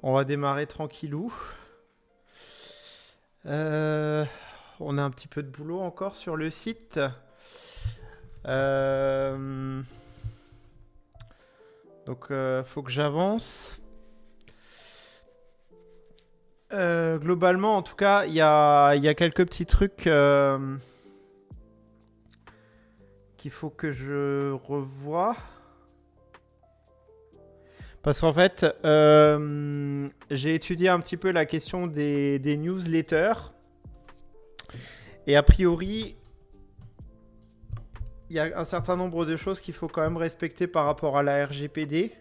On va démarrer tranquillou. Euh, on a un petit peu de boulot encore sur le site. Euh, donc, faut que j'avance. Globalement, en tout cas, il y a quelques petits trucs qu'il faut que je revoie. Parce qu'en fait, j'ai étudié un petit peu la question des newsletters. Et a priori, il y a un certain nombre de choses qu'il faut quand même respecter par rapport à la RGPD.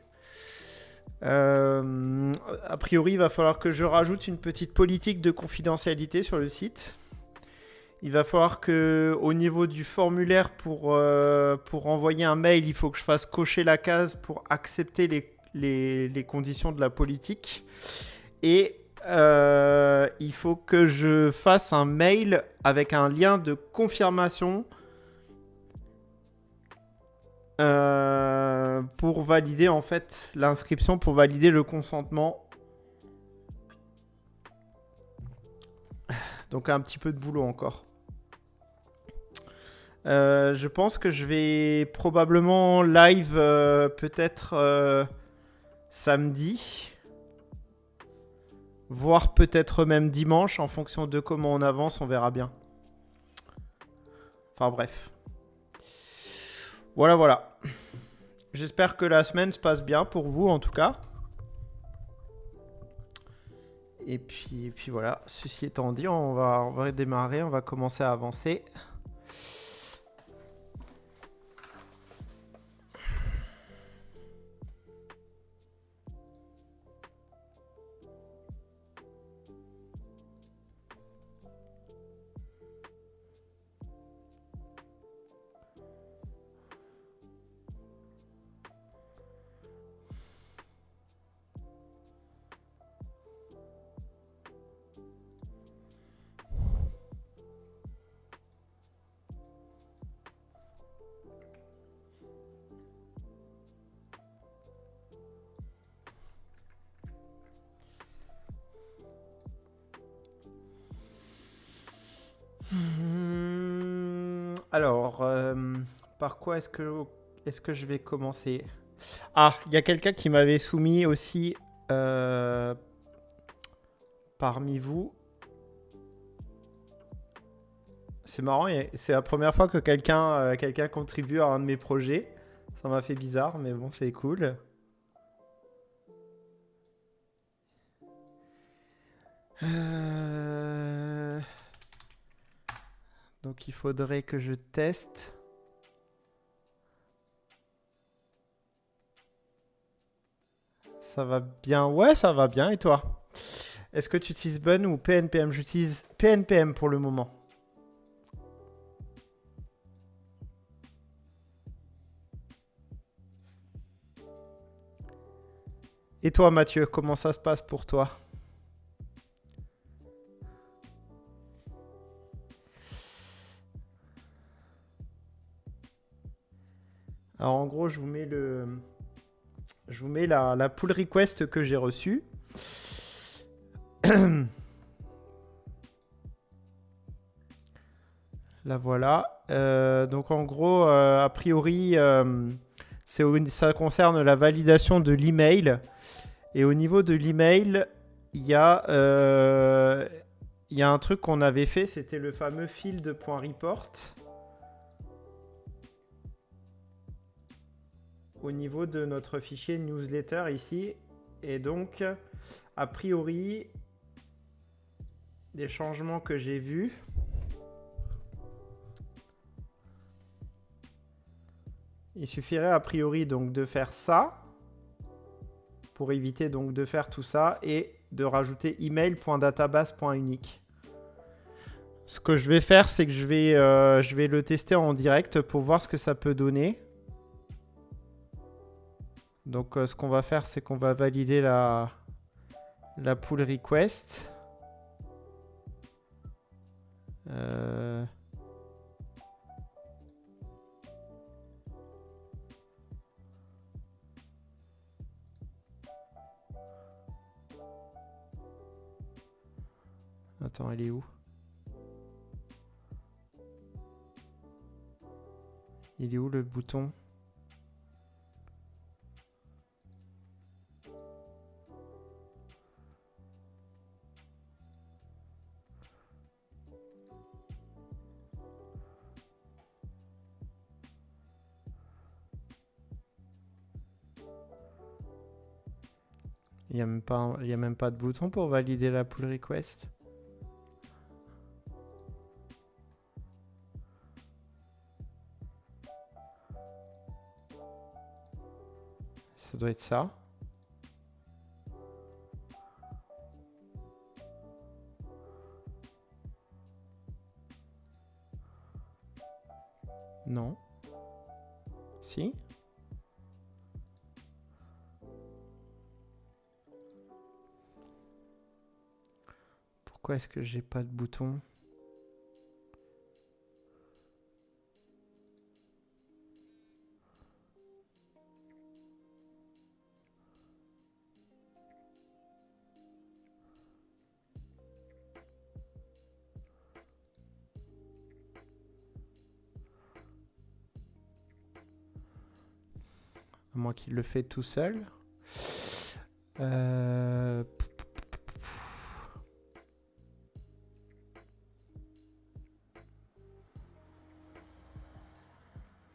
A priori, il va falloir que je rajoute une petite politique de confidentialité sur le site. Il va falloir que, au niveau du formulaire pour envoyer un mail, il faut que je fasse cocher la case pour accepter les conditions de la politique. Et il faut que je fasse un mail avec un lien de confirmation pour valider en fait l'inscription, pour valider le consentement. Donc un petit peu de boulot encore. Je pense que je vais probablement live peut-être samedi, voire peut-être même dimanche, en fonction de comment on avance, on verra bien. Enfin bref. Voilà, voilà. J'espère que la semaine se passe bien pour vous en tout cas. Et puis voilà, ceci étant dit, on va démarrer, on va commencer à avancer. Alors, par quoi est-ce que je vais commencer? Ah, il y a quelqu'un qui m'avait soumis aussi parmi vous. C'est marrant, c'est la première fois que quelqu'un contribue à un de mes projets. Ça m'a fait bizarre, mais bon, c'est cool. Euh, Donc il faudrait que je teste. Ça va bien? Ouais, ça va bien. Et toi? Est-ce que tu utilises Bun ou PNPM? J'utilise PNPM pour le moment. Et toi, Mathieu, comment ça se passe pour toi? Alors en gros, je vous mets la pull request que j'ai reçue. La voilà. Donc en gros, a priori, ça concerne la validation de l'email. Et au niveau de l'email, il y a, il y a un truc qu'on avait fait, c'était le fameux field.report. Au niveau de notre fichier newsletter ici. Et donc, a priori, des changements que j'ai vus. Il suffirait a priori donc de faire ça pour éviter donc de faire tout ça et de rajouter email.database.unique. Ce que je vais faire, c'est que je vais le tester en direct pour voir ce que ça peut donner. Donc ce qu'on va faire, c'est qu'on va valider la pull request. Attends, elle est où? Il est où le bouton? Il n'y a même pas de bouton pour valider la pull request. Ça doit être ça. Non. Si? Pourquoi est-ce que j'ai pas de bouton? À moins qu'il le fait tout seul.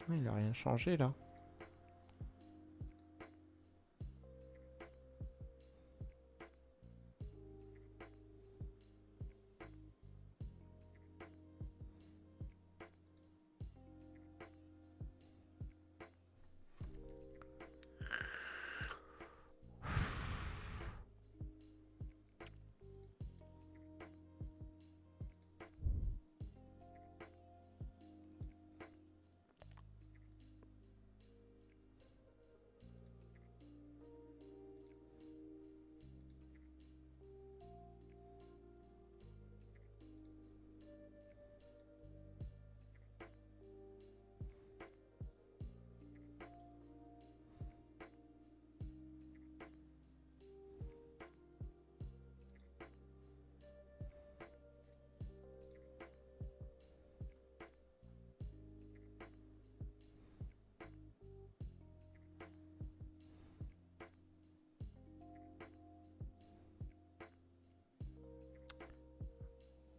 Il n'a rien changé là.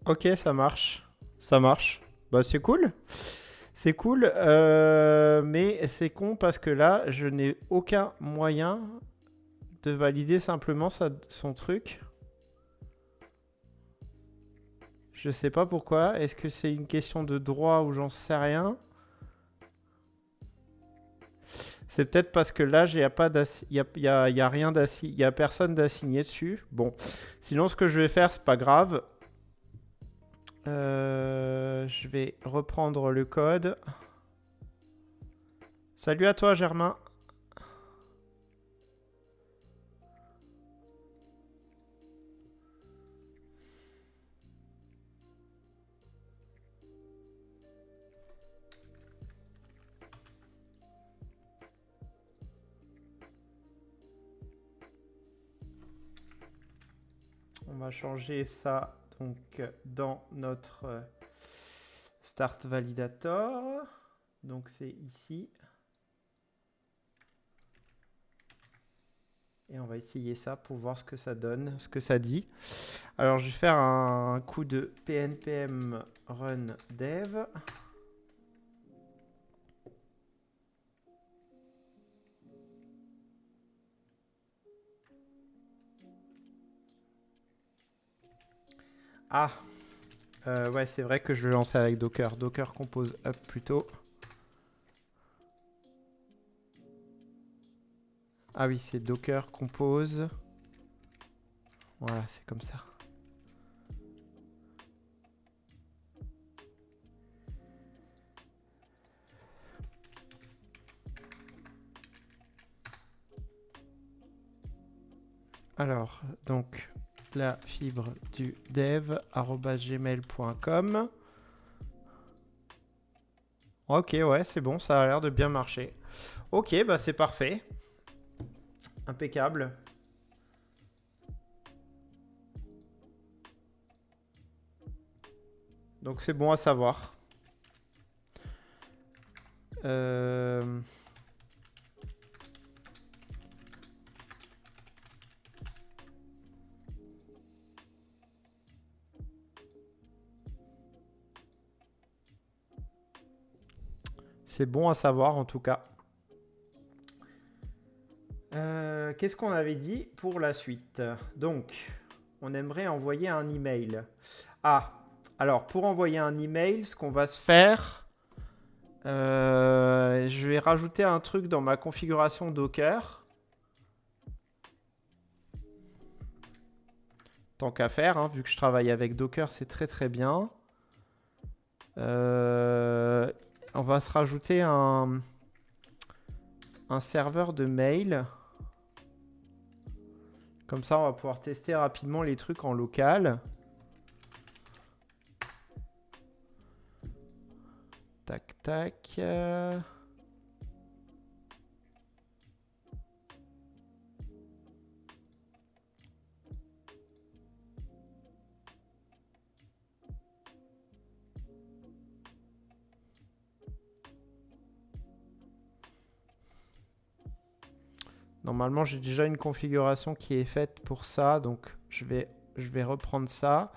Ok, ça marche. Ça marche. Bah, c'est cool. C'est cool. Mais c'est con parce que là, je n'ai aucun moyen de valider simplement son truc. Je sais pas pourquoi. Est-ce que c'est une question de droit ou j'en sais rien? C'est peut-être parce que là, il y a rien d'assigné, il y a personne d'assigné dessus. Bon, sinon ce que je vais faire, c'est pas grave. Je vais reprendre le code. Salut à toi, Germain. On va changer ça donc dans notre Start Validator. Donc c'est ici. Et on va essayer ça pour voir ce que ça donne, ce que ça dit. Alors je vais faire un coup de pnpm run dev. Ah, ouais, c'est vrai que je le lançais avec Docker. Docker compose up plutôt. Ah oui, c'est Docker compose. Voilà, c'est comme ça. Alors, donc, la fibre du dev @gmail.com. Ok, ouais, c'est bon, ça a l'air de bien marcher. Ok, bah c'est parfait. Impeccable. Donc c'est bon à savoir. Euh, C'est bon à savoir en tout cas. Qu'est-ce qu'on avait dit pour la suite? Donc, on aimerait envoyer un email. Ah, alors pour envoyer un email, ce qu'on va se faire, je vais rajouter un truc dans ma configuration Docker. Tant qu'à faire, hein, vu que je travaille avec Docker, c'est très très bien. On va se rajouter un serveur de mail. Comme ça, on va pouvoir tester rapidement les trucs en local. Tac, tac. Normalement, j'ai déjà une configuration qui est faite pour ça. Donc, je vais reprendre ça.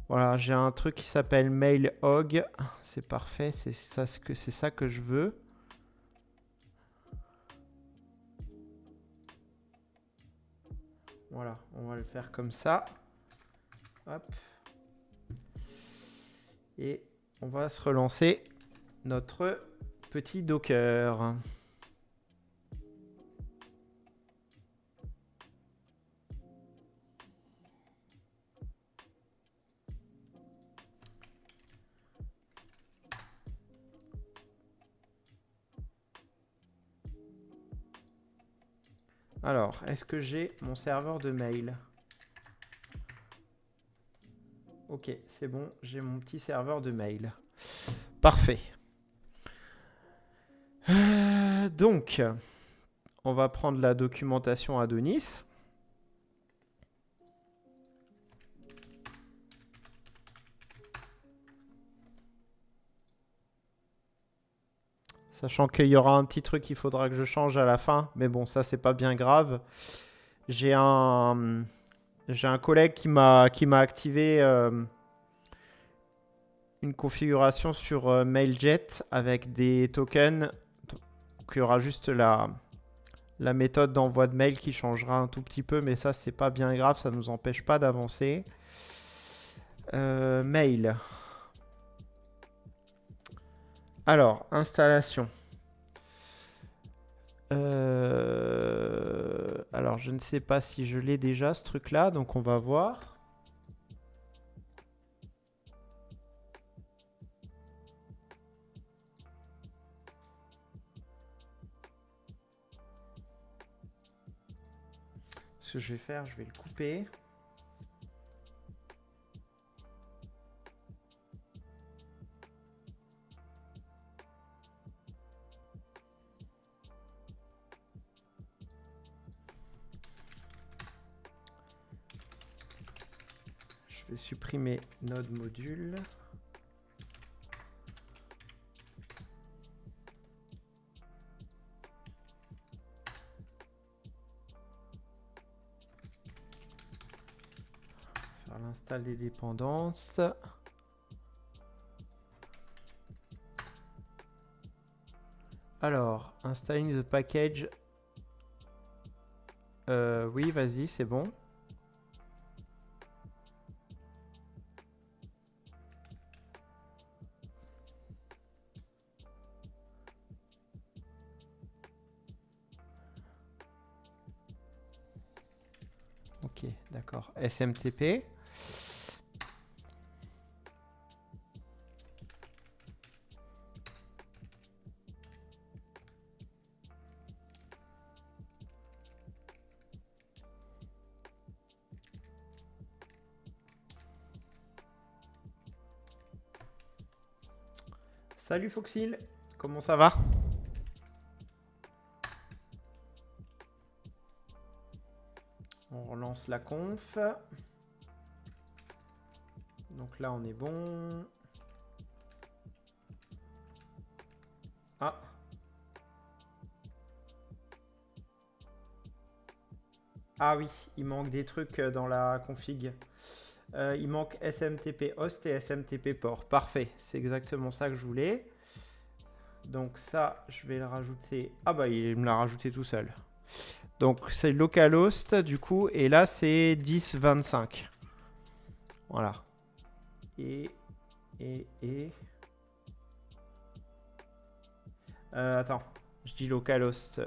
Voilà, j'ai un truc qui s'appelle MailHog. C'est parfait, c'est ça que je veux. Voilà, on va le faire comme ça. Hop. Et on va se relancer notre petit Docker. Alors, est-ce que j'ai mon serveur de mail? Ok, c'est bon, j'ai mon petit serveur de mail. Parfait. Donc, on va prendre la documentation Adonis. Sachant qu'il y aura un petit truc qu'il faudra que je change à la fin. Mais bon, ça, c'est pas bien grave. J'ai un collègue qui m'a activé une configuration sur Mailjet avec des tokens. Donc, il y aura juste la méthode d'envoi de mail qui changera un tout petit peu. Mais ça, c'est pas bien grave. Ça ne nous empêche pas d'avancer. Mail. Alors, installation. Alors, je ne sais pas si je l'ai déjà, ce truc-là. Donc, on va voir. Ce que je vais faire, je vais le couper. Je vais supprimer node module. Faire l'install des dépendances. Alors, installing the package. Oui, vas-y, c'est bon. Ok, d'accord. SMTP. Salut Foxil, comment ça va? On relance la conf. Donc là, on est bon. Ah oui, il manque des trucs dans la config. Il manque SMTP host et SMTP port. Parfait, c'est exactement ça que je voulais. Donc ça, je vais le rajouter. Ah bah, il me l'a rajouté tout seul. Donc c'est localhost du coup, et là c'est 10.25. Voilà. Et... attends, je dis localhost.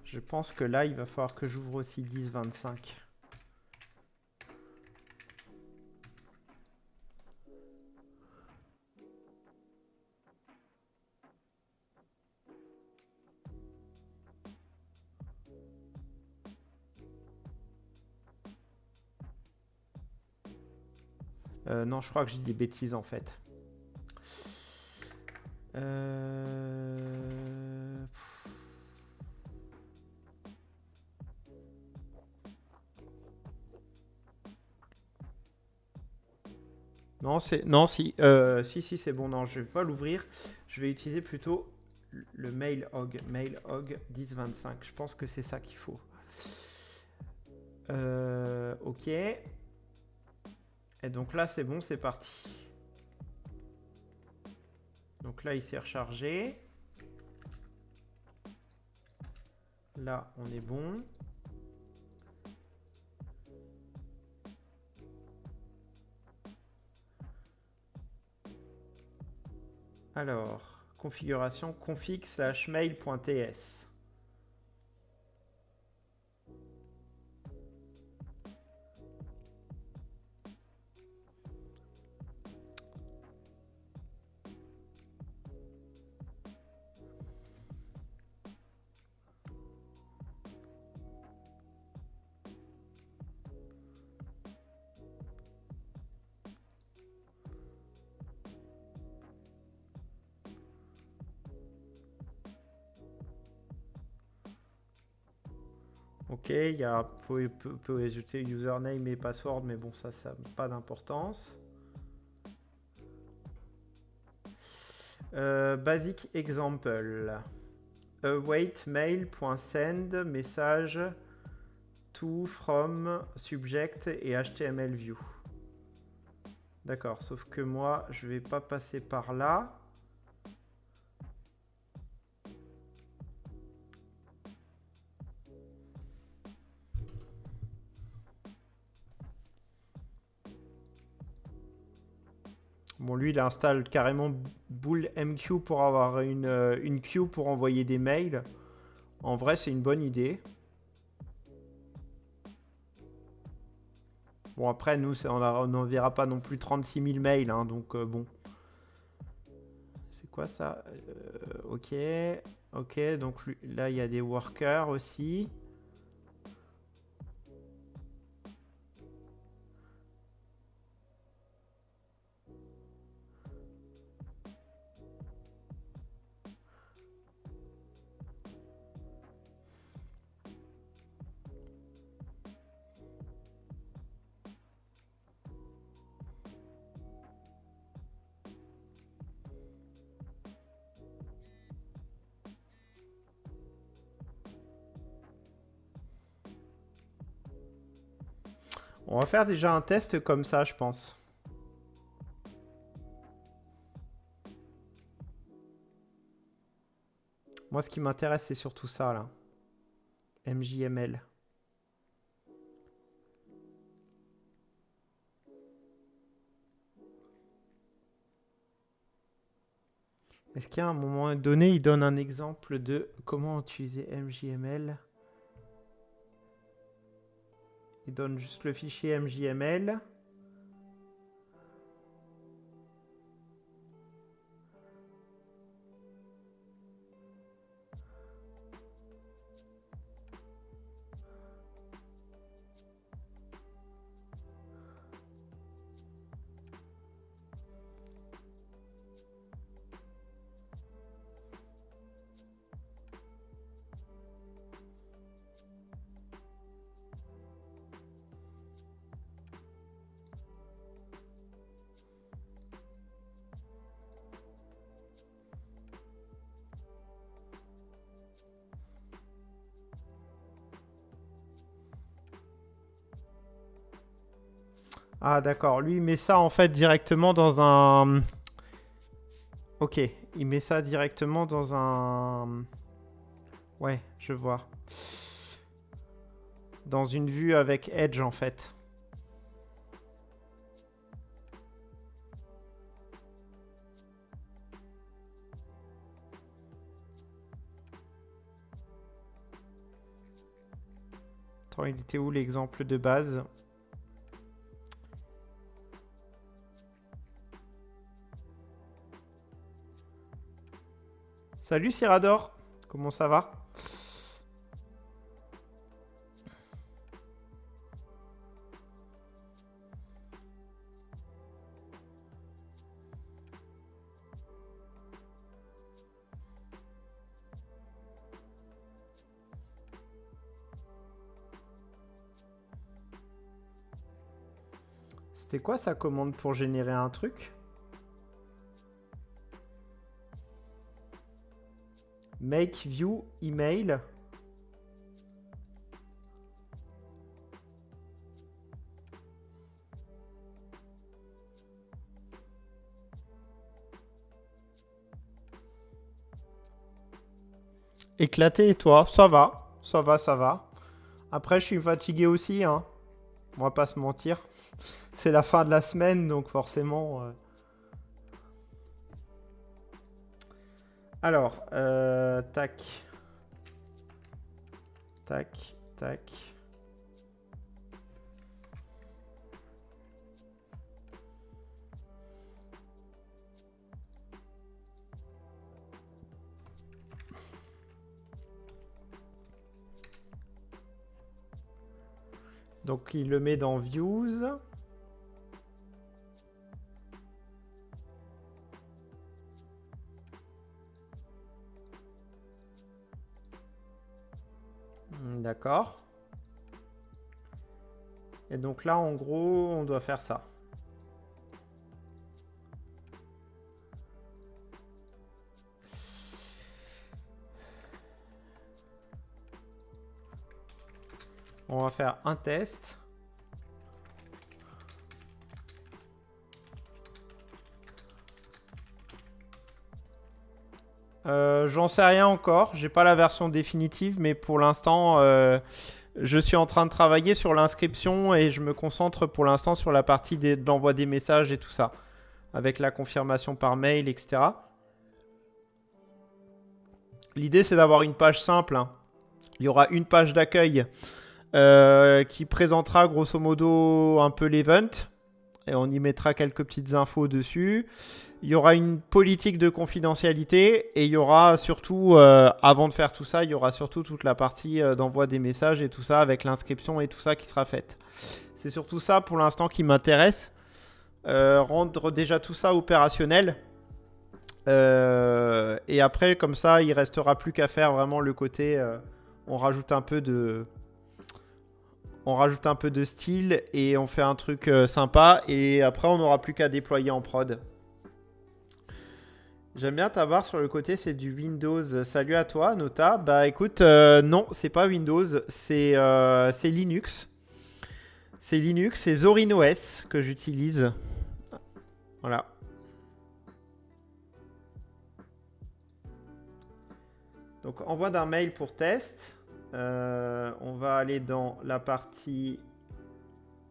Je pense que là, il va falloir que j'ouvre aussi 10.25. Non, je crois que j'ai des bêtises en fait. Non, si, si, c'est bon. Non, je vais pas l'ouvrir. Je vais utiliser plutôt le mailhog 1025. Je pense que c'est ça qu'il faut. Ok. Et donc là, c'est bon, c'est parti. Donc là, il s'est rechargé. Là, on est bon. Alors, configuration config/mail.ts. Ok, il y a peut ajouter username et password, mais bon, ça n'a pas d'importance. Basic example. Await mail.send message to from subject et HTML view. D'accord, sauf que moi, je vais pas passer par là. Bon, lui, il installe carrément Bool MQ pour avoir une queue pour envoyer des mails. En vrai, c'est une bonne idée. Bon, après, nous, on n'enverra pas non plus 36 000 mails, hein, donc bon. C'est quoi ça? Ok, ok, donc là, il y a des workers aussi. On va faire déjà un test comme ça, je pense. Moi, ce qui m'intéresse, c'est surtout ça, là. MJML. Est-ce qu'à un moment donné, il donne un exemple de comment utiliser MJML? Il donne juste le fichier MJML. Ah, d'accord. Lui, il met ça en fait directement dans un... Ok, il met ça directement dans un... Ouais, je vois. Dans une vue avec Edge en fait. Attends, il était où l'exemple de base? Salut Cyrador, comment ça va? C'était quoi sa commande pour générer un truc? Make view email. Éclaté et toi? Ça va, ça va, ça va. Après, je suis fatigué aussi, hein. On va pas se mentir. C'est la fin de la semaine, donc forcément... Alors, tac. Tac, tac. Donc, il le met dans Views. D'accord. Et donc là, en gros, on doit faire ça. On va faire un test. J'en sais rien encore. J'ai pas la version définitive, mais pour l'instant, je suis en train de travailler sur l'inscription et je me concentre pour l'instant sur la partie de l'envoi des messages et tout ça, avec la confirmation par mail, etc. L'idée, c'est d'avoir une page simple, hein. Il y aura une page d'accueil qui présentera grosso modo un peu l'event et on y mettra quelques petites infos dessus. Il y aura une politique de confidentialité et il y aura surtout, avant de faire tout ça, il y aura surtout toute la partie d'envoi des messages et tout ça avec l'inscription et tout ça qui sera faite. C'est surtout ça pour l'instant qui m'intéresse. Rendre déjà tout ça opérationnel. Et après, comme ça, il restera plus qu'à faire vraiment le côté... on rajoute un peu de... On rajoute un peu de style et on fait un truc sympa. Et après, on n'aura plus qu'à déployer en prod. J'aime bien ta barre sur le côté, c'est du Windows. Salut à toi, Nota. Bah écoute, non, c'est pas Windows, c'est Linux. C'est Linux, c'est Zorin OS que j'utilise. Voilà. Donc, envoi d'un mail pour test. On va aller dans la partie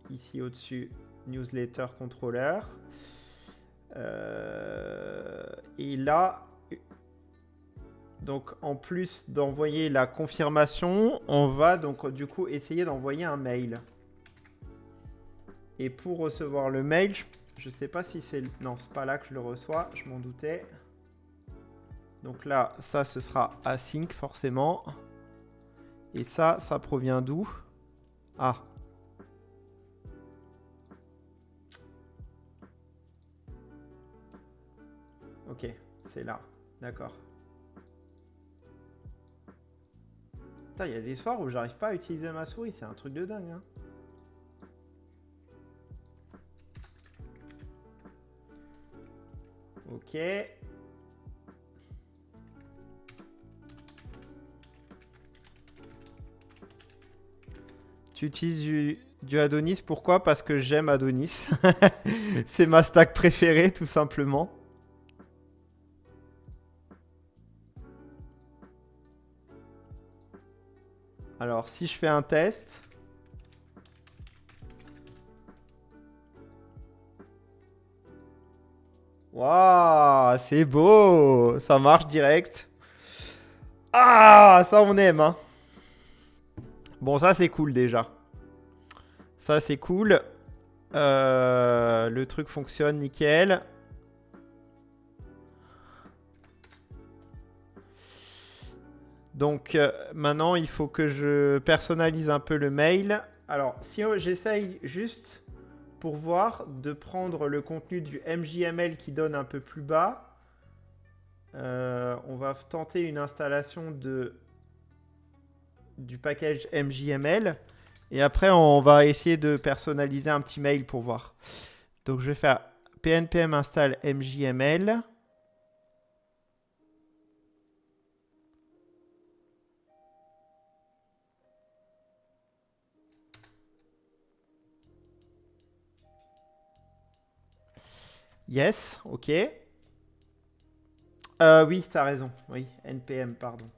ici au-dessus, Newsletter Controller. Et là, donc en plus d'envoyer la confirmation, on va donc du coup essayer d'envoyer un mail. Et pour recevoir le mail, je sais pas si c'est... Non, c'est pas là que je le reçois, je m'en doutais. Donc là, ça, ce sera async forcément. Et ça provient d'où? Ah. Ok, c'est là. D'accord. Putain, il y a des soirs où j'arrive pas à utiliser ma souris, c'est un truc de dingue, hein. Ok. Tu utilises du Adonis, pourquoi? Parce que j'aime Adonis. C'est ma stack préférée, tout simplement. Alors, si je fais un test... Waouh, c'est beau! Ça marche direct. Ah, ça on aime, hein. Bon, ça c'est cool déjà. Ça c'est cool. Le truc fonctionne nickel. Donc maintenant, il faut que je personnalise un peu le mail. Alors, si j'essaye juste pour voir de prendre le contenu du MJML qui donne un peu plus bas, on va tenter une installation du package MJML. Et après, on va essayer de personnaliser un petit mail pour voir. Donc, je vais faire pnpm install MJML. Yes, ok. Oui, t'as raison. Oui, npm, pardon.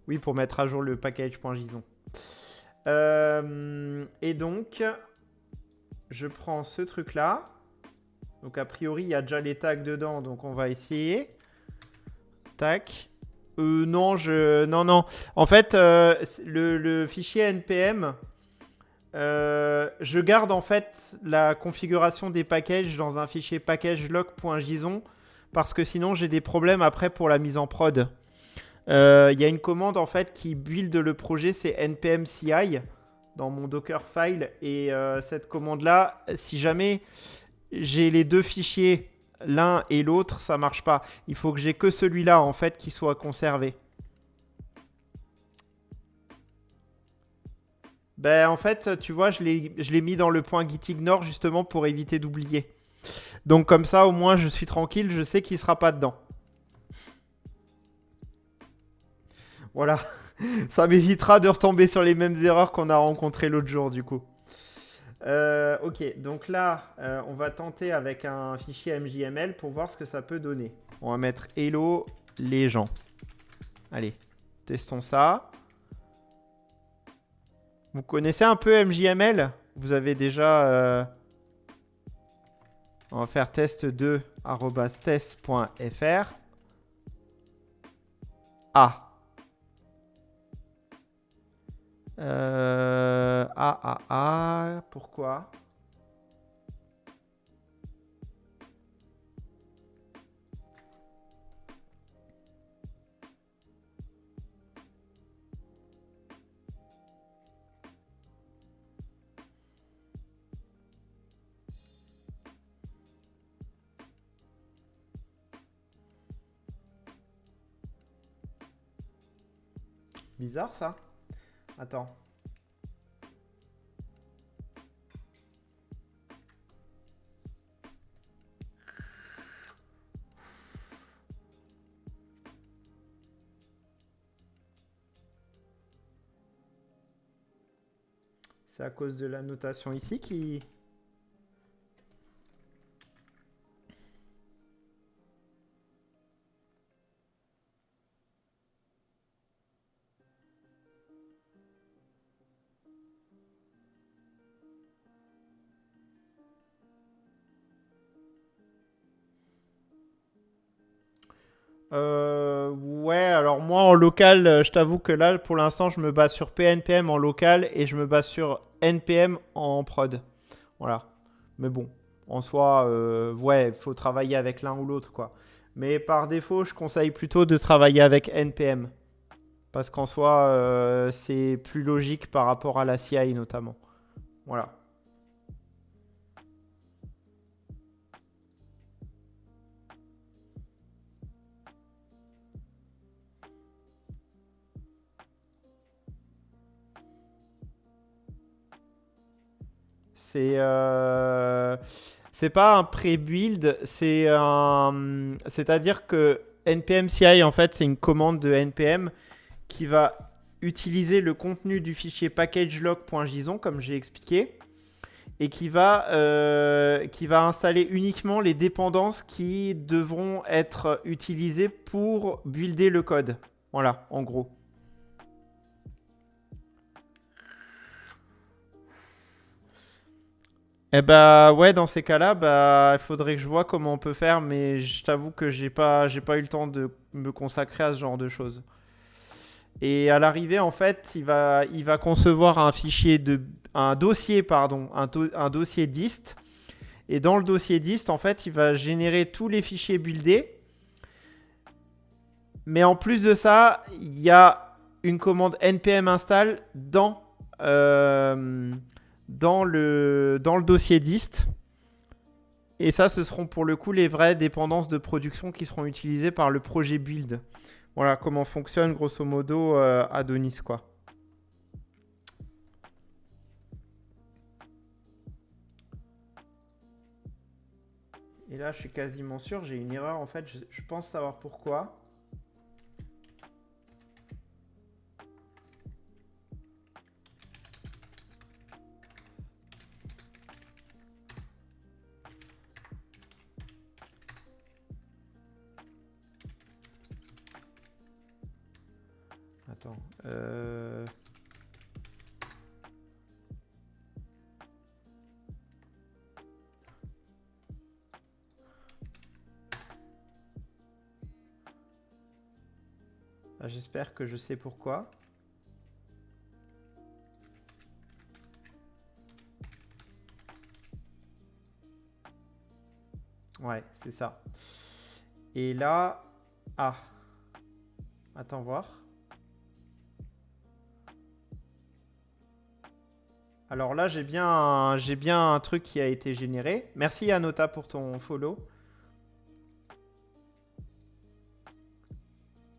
Oui, pour mettre à jour le package.json. Et donc, je prends ce truc-là. Donc, a priori, il y a déjà les tags dedans. Donc, on va essayer. Tac. Non, non. En fait, le fichier npm, je garde en fait la configuration des packages dans un fichier packagelog.json parce que sinon, j'ai des problèmes après pour la mise en prod. Il y a une commande en fait qui build le projet, c'est npm ci dans mon Dockerfile. Et cette commande-là, si jamais j'ai les deux fichiers, l'un et l'autre, ça marche pas. Il faut que j'ai que celui-là en fait qui soit conservé. Ben en fait, tu vois, je l'ai mis dans le point gitignore justement pour éviter d'oublier. Donc comme ça, au moins, je suis tranquille, je sais qu'il sera pas dedans. Voilà. Ça m'évitera de retomber sur les mêmes erreurs qu'on a rencontrées l'autre jour, du coup. Ok, donc là, on va tenter avec un fichier MJML pour voir ce que ça peut donner. On va mettre hello les gens. Allez, testons ça. Vous connaissez un peu MJML? Vous avez déjà... On va faire test2@test.fr. Ah. Pourquoi? Bizarre ça. Attends. C'est à cause de la notation ici qui... Ouais, alors moi en local, je t'avoue que là, pour l'instant, je me base sur PNPM en local et je me base sur NPM en prod. Voilà. Mais bon, en soi, ouais, il faut travailler avec l'un ou l'autre, quoi. Mais par défaut, je conseille plutôt de travailler avec NPM. Parce qu'en soi, c'est plus logique par rapport à la CI notamment. Voilà. C'est pas un pré-build, c'est-à-dire que npm CI, en fait, c'est une commande de npm qui va utiliser le contenu du fichier packagelog.json, comme j'ai expliqué, et qui va installer uniquement les dépendances qui devront être utilisées pour builder le code. Voilà, en gros. Eh bah ouais, dans ces cas-là, bah il faudrait que je vois comment on peut faire, mais je t'avoue que j'ai pas eu le temps de me consacrer à ce genre de choses. Et à l'arrivée, en fait, il va concevoir un dossier, pardon, un dossier dist. Et dans le dossier dist, en fait, il va générer tous les fichiers buildés. Mais en plus de ça, il y a une commande npm install dans le dossier dist. Et ça, ce seront pour le coup les vraies dépendances de production qui seront utilisées par le projet build. Voilà comment fonctionne grosso modo Adonis, quoi. Et là, je suis quasiment sûr, j'ai une erreur en fait, je pense savoir pourquoi. Attends. J'espère que je sais pourquoi. Ouais, c'est ça. Et là... Ah. Attends voir. Alors là, j'ai bien un truc qui a été généré. Merci Anota pour ton follow.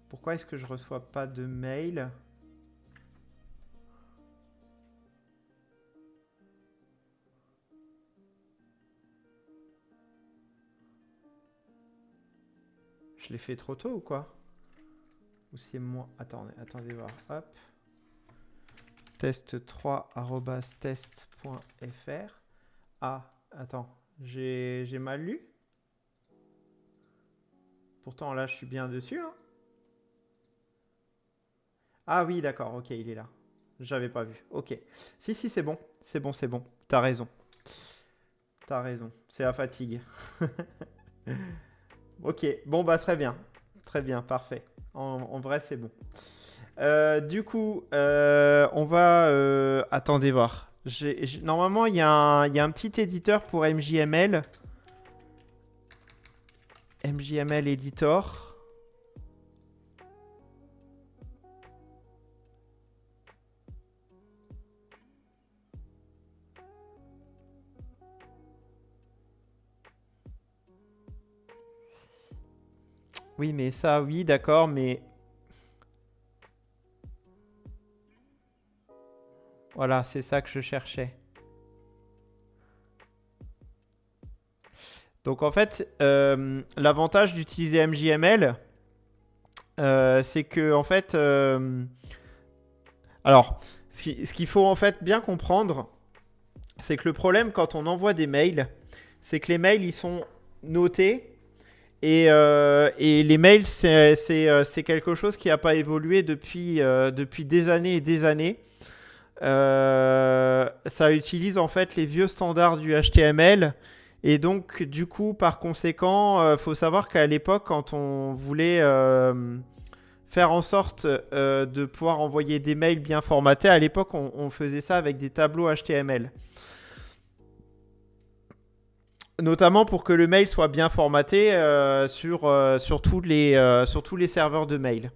Pourquoi est-ce que je reçois pas de mail ? Je l'ai fait trop tôt ou quoi ? Ou c'est moi ? Attendez voir. Hop. test3@test.fr. Ah, attends. J'ai mal lu ? Pourtant là, je suis bien dessus, hein. Ah oui, d'accord, ok, il est là. J'avais pas vu. Ok. Si, c'est bon. C'est bon. T'as raison. C'est la fatigue. Ok, bon bah très bien. Très bien, parfait. En vrai, c'est bon. Du coup, on va... attendez voir. Normalement, il y a un petit éditeur pour MJML. MJML Editor. Oui, mais ça, oui, d'accord, mais... Voilà, c'est ça que je cherchais. Donc en fait, l'avantage d'utiliser MJML, c'est que en fait... alors, ce qu'il faut en fait bien comprendre, c'est que le problème quand on envoie des mails, c'est que les mails, ils sont notés. Et les mails, c'est quelque chose qui n'a pas évolué depuis des années et des années. Ça utilise en fait les vieux standards du HTML. Et donc, du coup, par conséquent, faut savoir qu'à l'époque, quand on voulait faire en sorte de pouvoir envoyer des mails bien formatés, à l'époque, on faisait ça avec des tableaux HTML. Notamment pour que le mail soit bien formaté sur tous les serveurs de mail.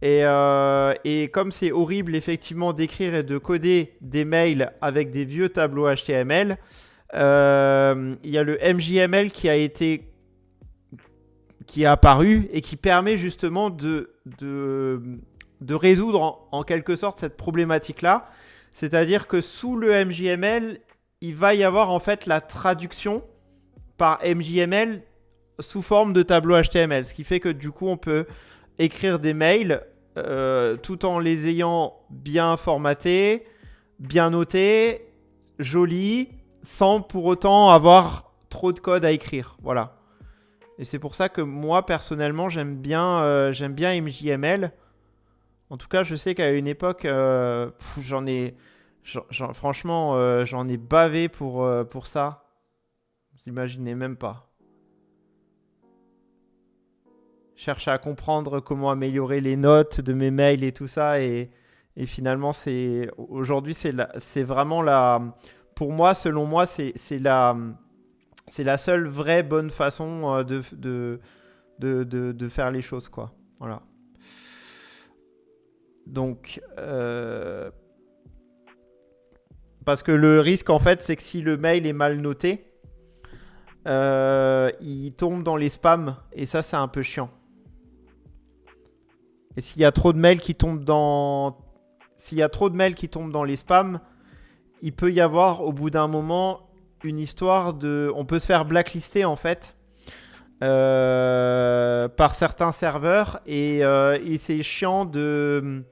Et comme c'est horrible effectivement d'écrire et de coder des mails avec des vieux tableaux HTML, il y a le MJML qui est apparu et qui permet justement de résoudre en quelque sorte cette problématique-là. C'est-à-dire que sous le MJML, il va y avoir en fait la traduction par MJML sous forme de tableau HTML. Ce qui fait que du coup, on peut écrire des mails tout en les ayant bien formatés, bien notés, jolis, sans pour autant avoir trop de code à écrire. Voilà. Et c'est pour ça que moi, personnellement, j'aime bien MJML. En tout cas, je sais qu'à une époque, franchement, j'en ai bavé pour ça. Vous imaginez même pas. Je cherche à comprendre comment améliorer les notes de mes mails et tout ça. Et finalement, aujourd'hui, c'est vraiment pour moi, selon moi, c'est la seule vraie bonne façon de faire les choses, quoi. Voilà. Donc, parce que le risque, en fait, c'est que si le mail est mal noté, il tombe dans les spams. Et ça, c'est un peu chiant. Et s'il y a trop de mails qui tombent dans les spams, il peut y avoir, au bout d'un moment, une histoire de... On peut se faire blacklister, en fait, par certains serveurs. Et c'est chiant de...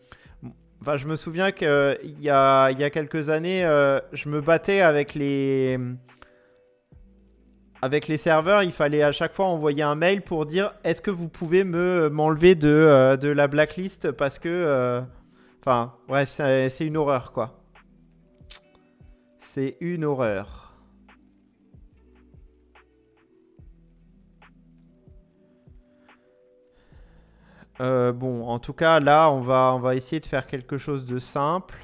Enfin, je me souviens qu'il y a quelques années, je me battais avec les serveurs. Il fallait à chaque fois envoyer un mail pour dire est-ce que vous pouvez m'enlever de la blacklist parce que... Enfin, bref, c'est une horreur, quoi. C'est une horreur. Bon, en tout cas, là, on va essayer de faire quelque chose de simple.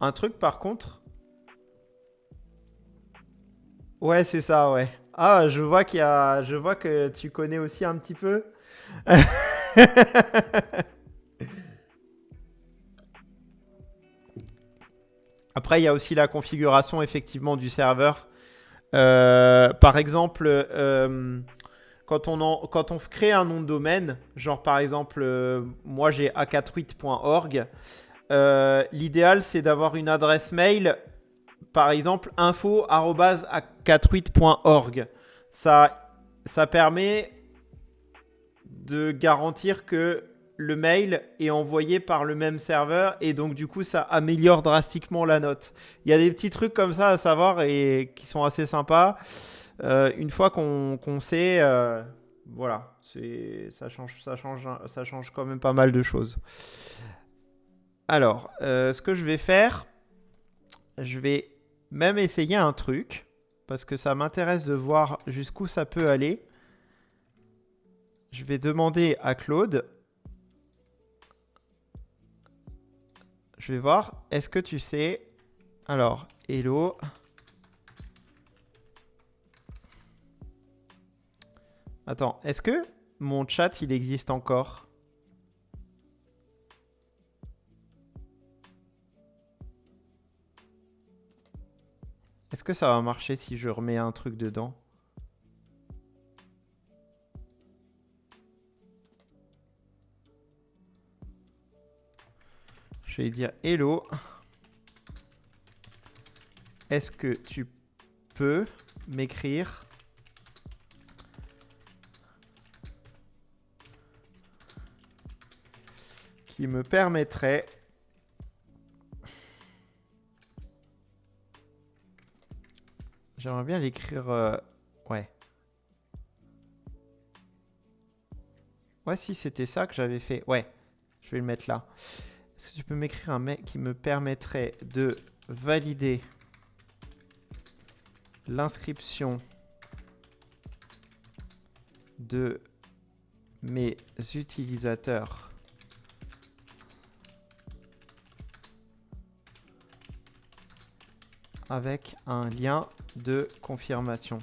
Un truc, par contre... Ouais, c'est ça, ouais. Ah, je vois que tu connais aussi un petit peu. Après, il y a aussi la configuration, effectivement, du serveur. Par exemple, quand on crée un nom de domaine, genre par exemple, moi j'ai a4.8.org, l'idéal c'est d'avoir une adresse mail, par exemple info@a4.8.org. Ça permet de garantir que le mail est envoyé par le même serveur et donc du coup ça améliore drastiquement la note. Il y a des petits trucs comme ça à savoir et qui sont assez sympas. Une fois qu'on sait, voilà, ça change quand même pas mal de choses. Alors, ce que je vais faire, je vais même essayer un truc parce que ça m'intéresse de voir jusqu'où ça peut aller. Je vais demander à Claude. Je vais voir. Est-ce que tu sais... Alors, hello. Attends, est-ce que mon chat, il existe encore? Est-ce que ça va marcher si je remets un truc dedans? Je vais dire hello. Est-ce que tu peux m'écrire qui me permettrait j'aimerais bien l'écrire ouais. Ouais, si c'était ça que j'avais fait. Ouais, je vais le mettre là. Est-ce que tu peux m'écrire un mail qui me permettrait de valider l'inscription de mes utilisateurs avec un lien de confirmation.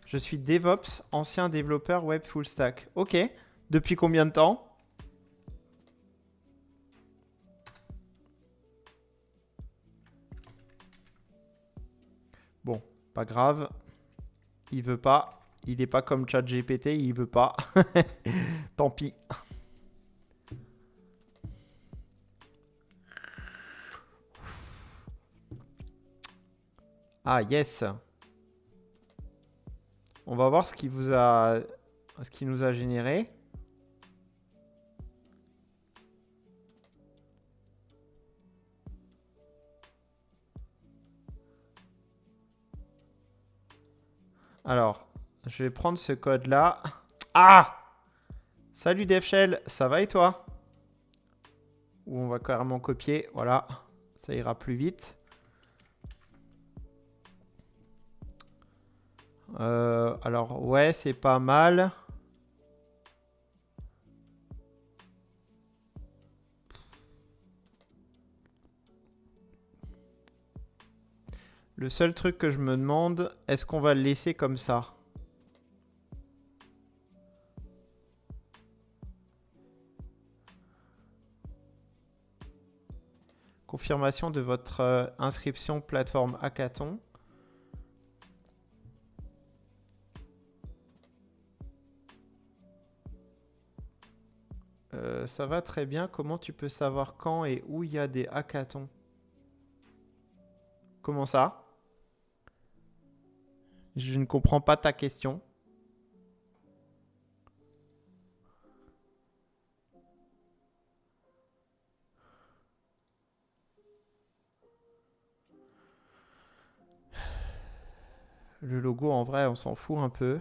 Je suis DevOps, ancien développeur web full stack. Ok. Depuis combien de temps ? Bon, pas grave. Il veut pas. Il n'est pas comme ChatGPT, il veut pas. Tant pis. Ah, yes. On va voir ce qui vous a... ce qui nous a généré. Alors, je vais prendre ce code-là. Ah! Salut DevShell, ça va et toi? Ou on va carrément copier, voilà, ça ira plus vite. Alors, ouais, c'est pas mal. Le seul truc que je me demande, est-ce qu'on va le laisser comme ça? Confirmation de votre inscription plateforme Hackathon. Ça va très bien. Comment tu peux savoir quand et où il y a des hackathons? Comment ça? Je ne comprends pas ta question. Le logo, en vrai, on s'en fout un peu.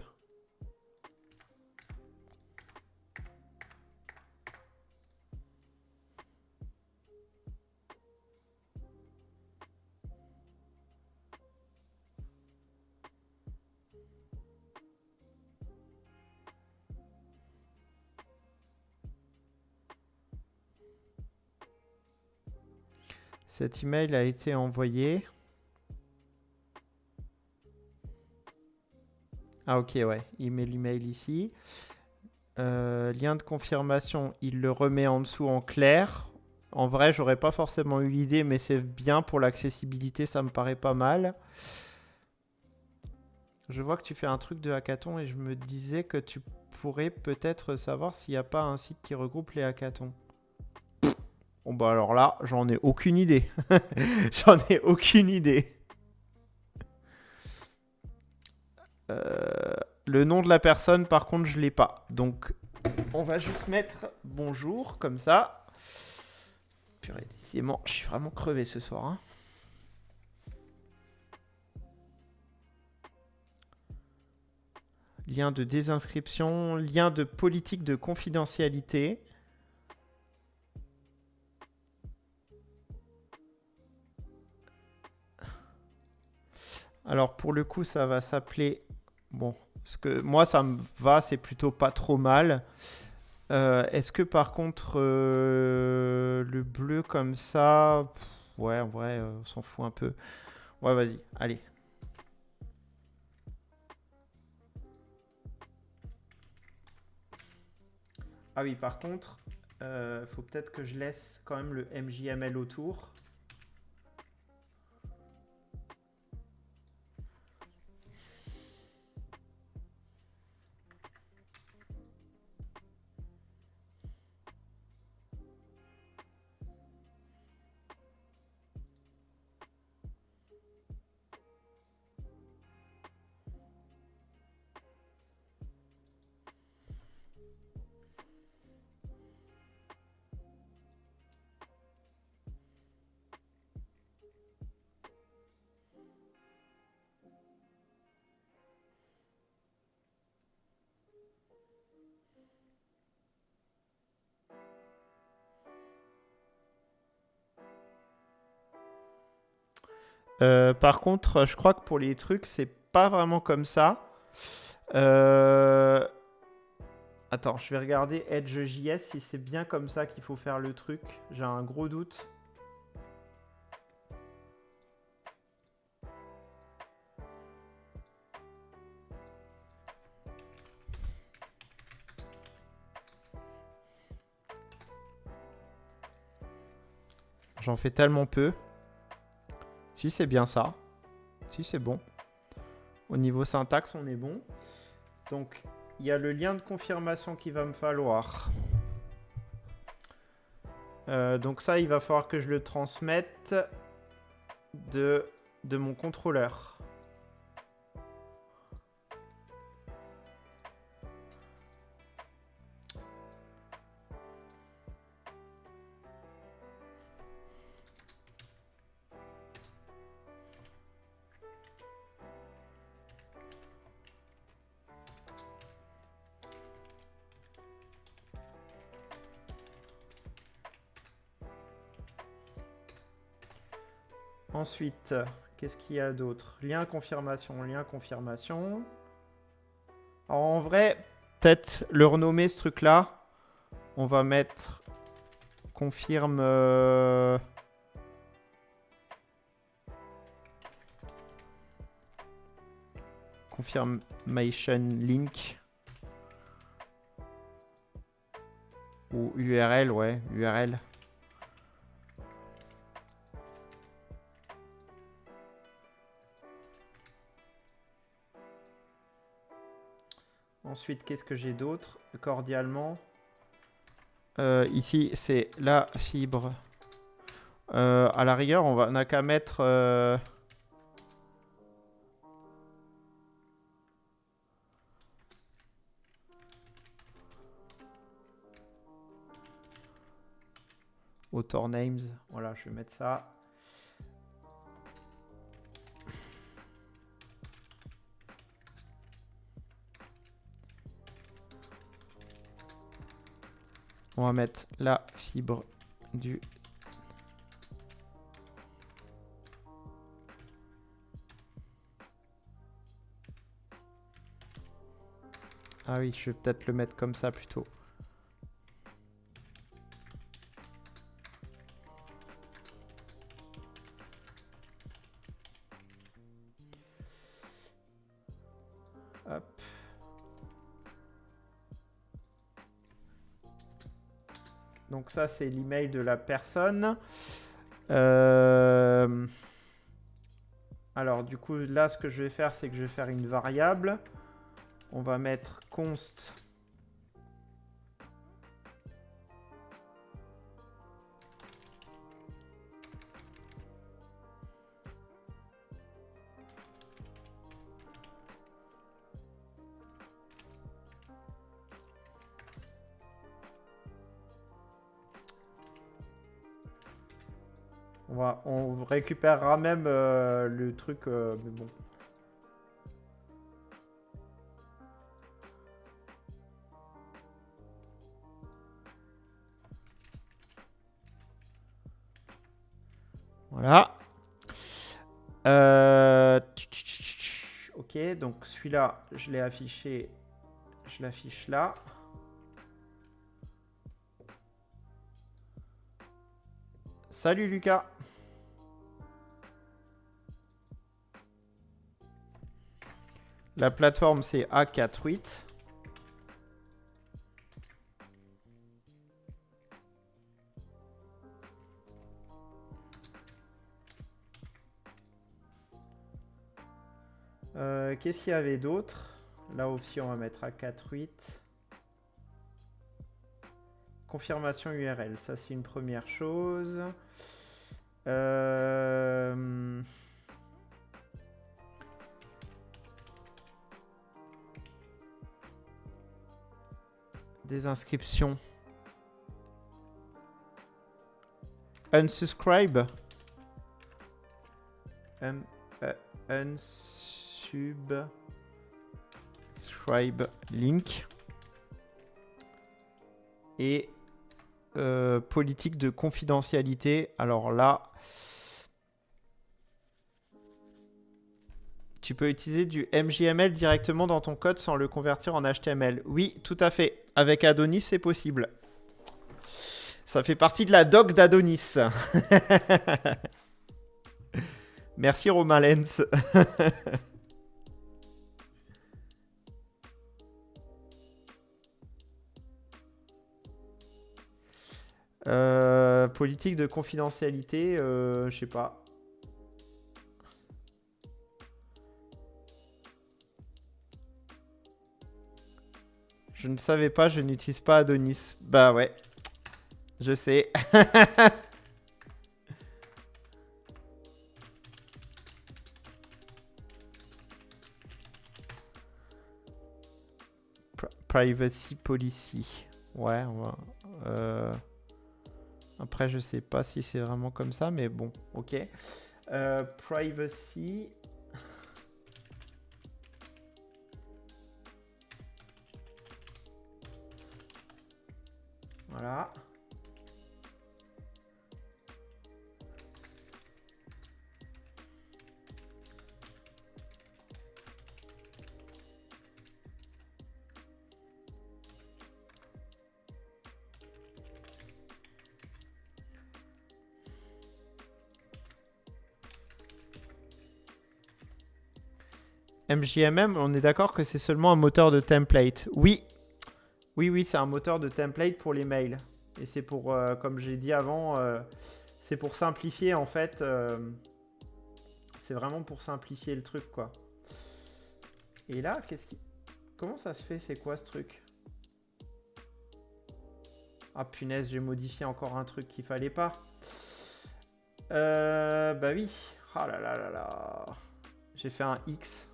Cet email a été envoyé. Ah ok, ouais, il met l'email ici. Lien de confirmation, il le remet en dessous en clair. En vrai, j'aurais pas forcément eu l'idée, mais c'est bien pour l'accessibilité, ça me paraît pas mal. Je vois que tu fais un truc de hackathon et je me disais que tu pourrais peut-être savoir s'il n'y a pas un site qui regroupe les hackathons. Bon bah alors là, j'en ai aucune idée. J'en ai aucune idée. Le nom de la personne, par contre, je l'ai pas. Donc, on va juste mettre bonjour, comme ça. Purée, décidément, je suis vraiment crevé ce soir. Hein. Lien de désinscription, lien de politique de confidentialité. Alors, pour le coup, ça va s'appeler... Bon, ce que moi, ça me va, c'est plutôt pas trop mal. Est-ce que par contre, le bleu comme ça... ouais, en vrai, on s'en fout un peu. Ouais, vas-y, allez. Ah oui, par contre, faut peut-être que je laisse quand même le MJML autour. Par contre, je crois que pour les trucs, c'est pas vraiment comme ça. Attends, je vais regarder Edge.js si c'est bien comme ça qu'il faut faire le truc. J'ai un gros doute. J'en fais tellement peu. Si c'est bien ça. Si c'est bon. Au niveau syntaxe, on est bon. Donc, il y a le lien de confirmation qu'il va me falloir. Donc ça, il va falloir que je le transmette de mon contrôleur. Ensuite, qu'est-ce qu'il y a d'autre? Lien confirmation, lien confirmation. Alors, en vrai, peut-être le renommer ce truc-là. On va mettre confirme confirmation link ou URL, ouais, URL. Ensuite, qu'est-ce que j'ai d'autre? Cordialement. Ici, c'est la fibre. À la rigueur, on n'a qu'à mettre... author names. Voilà, je vais mettre ça. On va mettre la fibre du... Ah oui, je vais peut-être le mettre comme ça plutôt. Hop. Donc ça, c'est l'email de la personne. Alors du coup, là, ce que je vais faire, c'est que je vais faire une variable. On va mettre const. On récupérera même le truc, mais bon. Voilà. Ok, donc celui-là, je l'ai affiché. Je l'affiche là. Salut Lucas. La plateforme, c'est A48. Qu'est-ce qu'il y avait d'autre? Là aussi, on va mettre A48. Confirmation URL, ça c'est une première chose. Des inscriptions. Unsubscribe. Unsubscribe link. Et politique de confidentialité. Alors là, tu peux utiliser du MJML directement dans ton code sans le convertir en HTML. Oui, tout à fait. Avec Adonis, c'est possible. Ça fait partie de la doc d'Adonis. Merci Romain Lenz. Politique de confidentialité, je sais pas. Je ne savais pas, je n'utilise pas Adonis. Bah ouais, je sais. Privacy policy. Ouais, on va... Après, je sais pas si c'est vraiment comme ça, mais bon, ok. Privacy. Voilà. MJMM, on est d'accord que c'est seulement un moteur de template. Oui, oui, c'est un moteur de template pour les mails. Et c'est pour, comme j'ai dit avant, c'est pour simplifier en fait. C'est vraiment pour simplifier le truc, quoi. Et là, comment ça se fait? C'est quoi ce truc? Ah punaise, j'ai modifié encore un truc qu'il fallait pas. Bah oui. Ah là là là là. J'ai fait un X.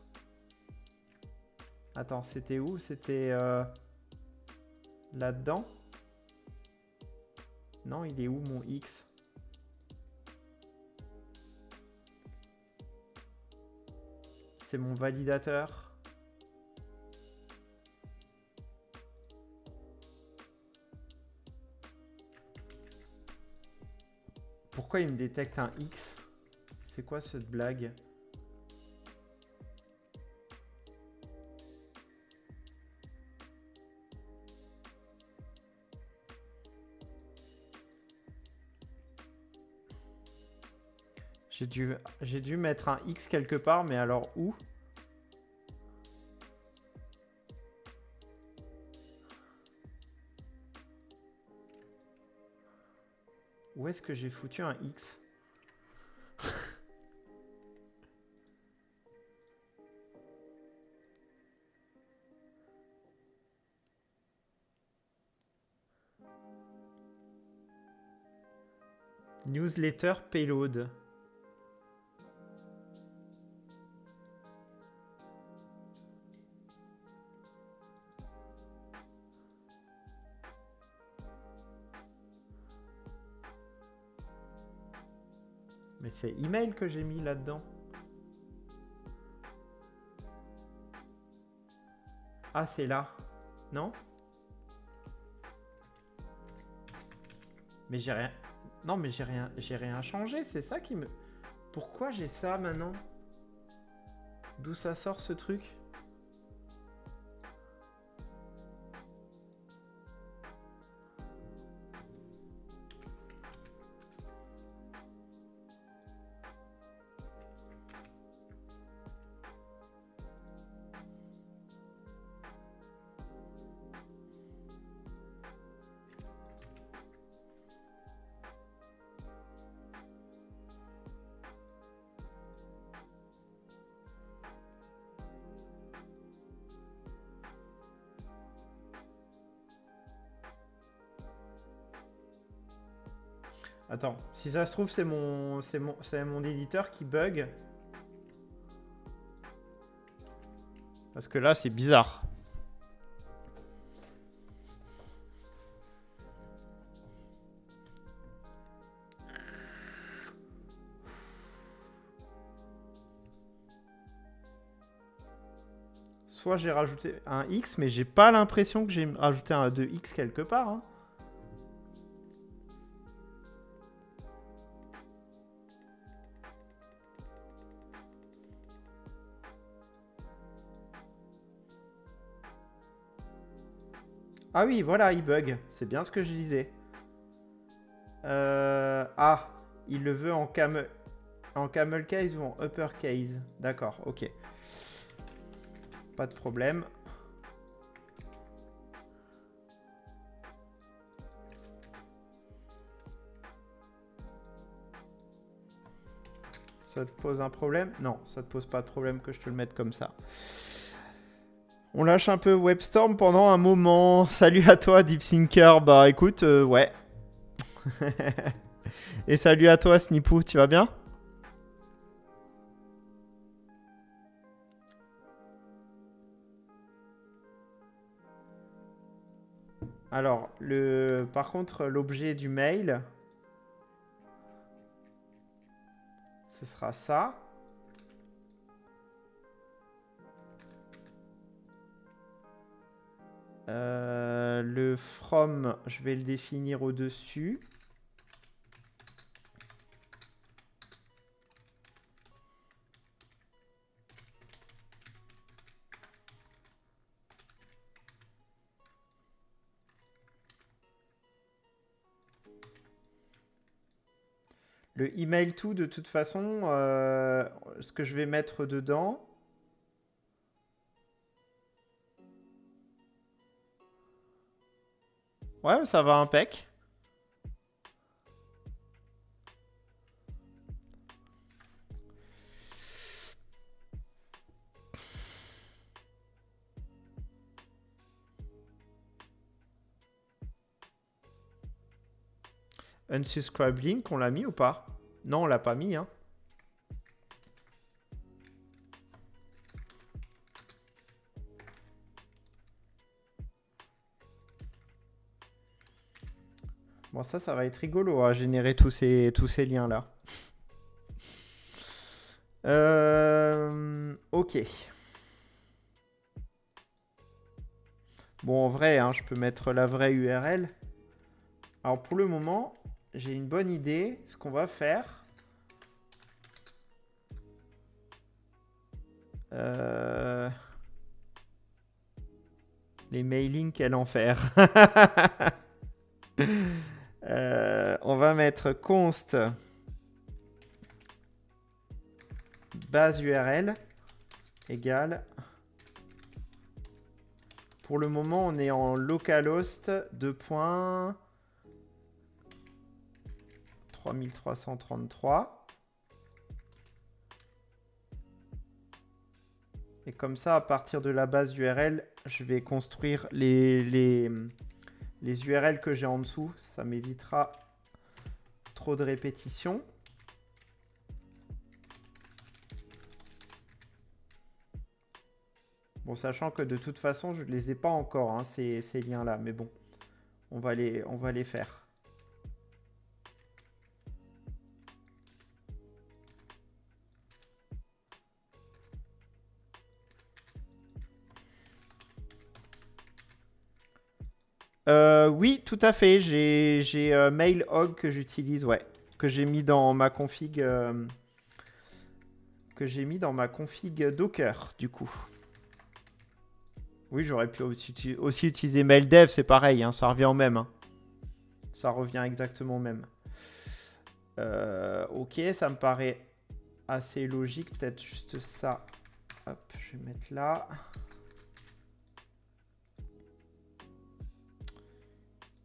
Attends, c'était où? C'était là-dedans? Non, il est où mon X? C'est mon validateur. Pourquoi il me détecte un X? C'est quoi cette blague? J'ai dû mettre un X quelque part, mais alors où? Où est-ce que j'ai foutu un X? Newsletter payload. Mais c'est email que j'ai mis là-dedans. Ah, c'est là. Non? Mais j'ai rien. Non, mais j'ai rien changé. C'est ça qui me. Pourquoi j'ai ça maintenant? D'où ça sort ce truc? Attends, si ça se trouve, c'est mon éditeur qui bug. Parce que là, c'est bizarre. Soit j'ai rajouté un X, mais j'ai pas l'impression que j'ai rajouté un 2X quelque part. Hein. Ah oui, voilà, il bug. C'est bien ce que je disais. Ah, il le veut en camel case ou en upper case. D'accord, ok. Pas de problème. Ça te pose un problème? Non, ça te pose pas de problème que je te le mette comme ça. On lâche un peu WebStorm pendant un moment. Salut à toi, DeepThinker. Bah écoute, ouais. Et salut à toi, Snipou, tu vas bien? Alors, par contre, l'objet du mail, ce sera ça. Le from, je vais le définir au-dessus. Le email to, de toute façon, ce que je vais mettre dedans, Ouais, ça va impec. Unsubscribe link, on l'a mis ou pas? Non, on l'a pas mis, hein. Bon, ça va être rigolo à générer tous ces liens-là. Ok. Bon, en vrai, hein, je peux mettre la vraie URL. Alors, pour le moment, j'ai une bonne idée. Ce qu'on va faire... Les mailings, quel enfer. On va mettre const base URL égale. Pour le moment, on est en localhost 2.3333. Et comme ça, à partir de la base URL, je vais construire les URL que j'ai en dessous. Ça m'évitera trop de répétitions. Bon, sachant que de toute façon, je ne les ai pas encore, hein, ces liens-là. Mais bon, on va les faire. Oui, tout à fait. J'ai Mailhog que j'utilise, ouais. Que j'ai mis dans ma config... Docker, du coup. Oui, j'aurais pu aussi utiliser MailDev, c'est pareil, hein, ça revient au même. Hein. Ça revient exactement au même. Ok, ça me paraît assez logique. Peut-être juste ça. Hop, je vais mettre là.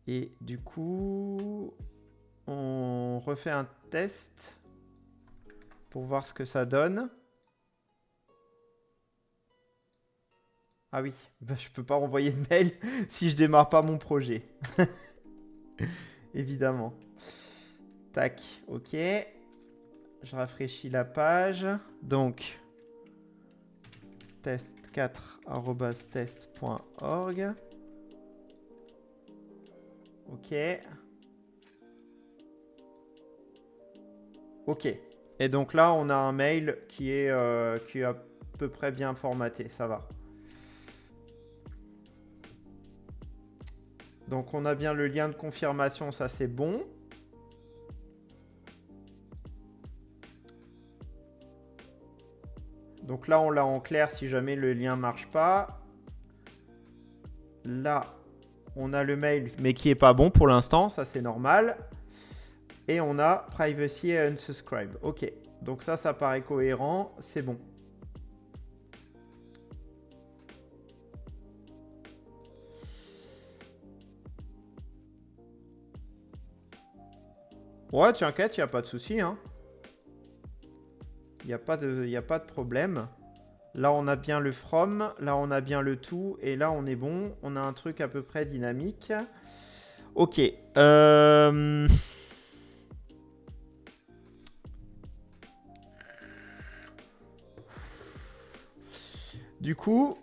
Et du coup, on refait un test pour voir ce que ça donne. Ah oui, bah, je peux pas renvoyer de mail si je démarre pas mon projet. Évidemment. Tac, ok. Je rafraîchis la page. Donc, test4@test.org. Ok. Ok. Et donc là, on a un mail qui est à peu près bien formaté. Ça va. Donc on a bien le lien de confirmation, ça c'est bon. Donc là, on l'a en clair si jamais le lien marche pas. Là, on a le mail, mais qui est pas bon pour l'instant, ça c'est normal. Et on a privacy et unsubscribe. Ok, donc ça paraît cohérent, c'est bon. Ouais, t'inquiète, il n'y a pas de souci. Hein. Il n'y a pas de problème. Là, on a bien le from, là, on a bien le to, et là, on est bon. On a un truc à peu près dynamique. Ok. Du coup...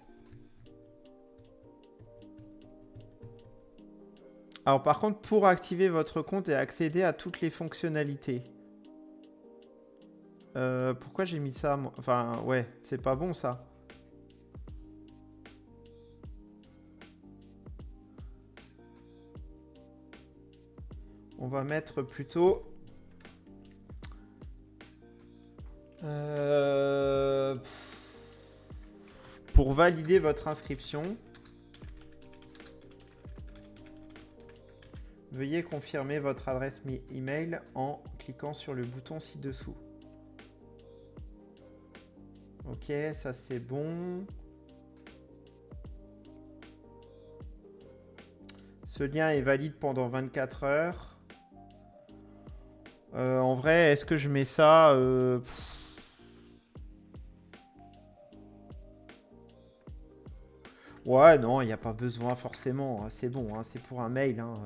Alors par contre, pour activer votre compte et accéder à toutes les fonctionnalités... pourquoi j'ai mis ça moi? Enfin, ouais, c'est pas bon ça. On va mettre plutôt... pour valider votre inscription, veuillez confirmer votre adresse email en cliquant sur le bouton ci-dessous. Ok, ça c'est bon. Ce lien est valide pendant 24 heures. En vrai, est-ce que je mets ça Ouais, non, il n'y a pas besoin forcément. C'est bon, hein, c'est pour un mail. Hein.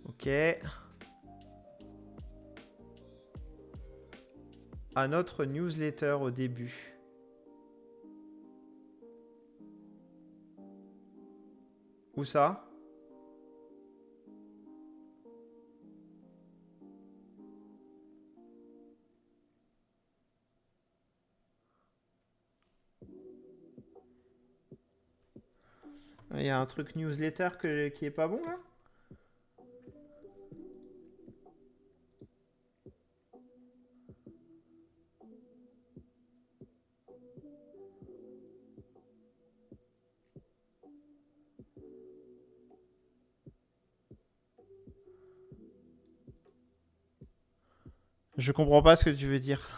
Ok. À notre newsletter au début. Où ça? Il y a un truc newsletter qui est pas bon là? Je comprends pas ce que tu veux dire.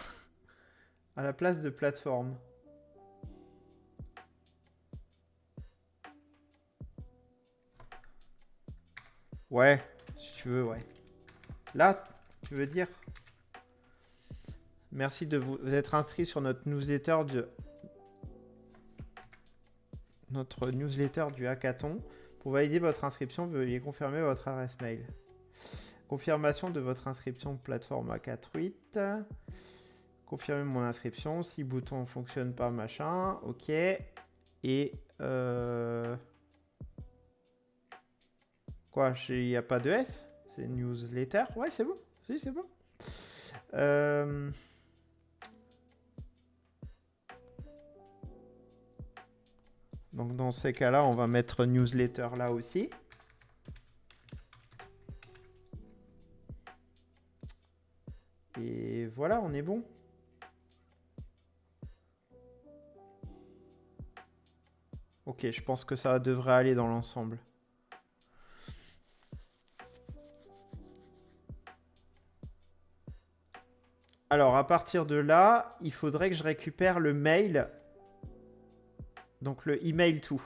À la place de plateforme. Ouais, si tu veux, ouais. Là, tu veux dire? Merci de vous être inscrit sur notre newsletter du hackathon. Pour valider votre inscription, veuillez confirmer votre adresse mail. Confirmation de votre inscription plateforme Hackathon. Confirmer mon inscription. Si le bouton ne fonctionne pas, machin. Ok. Et quoi, il n'y a pas de S? C'est newsletter? Ouais, c'est bon. Si, c'est bon. Donc dans ces cas-là, on va mettre newsletter là aussi. Et voilà, on est bon. Ok, je pense que ça devrait aller dans l'ensemble. Alors, à partir de là, il faudrait que je récupère le mail. Donc, le email to.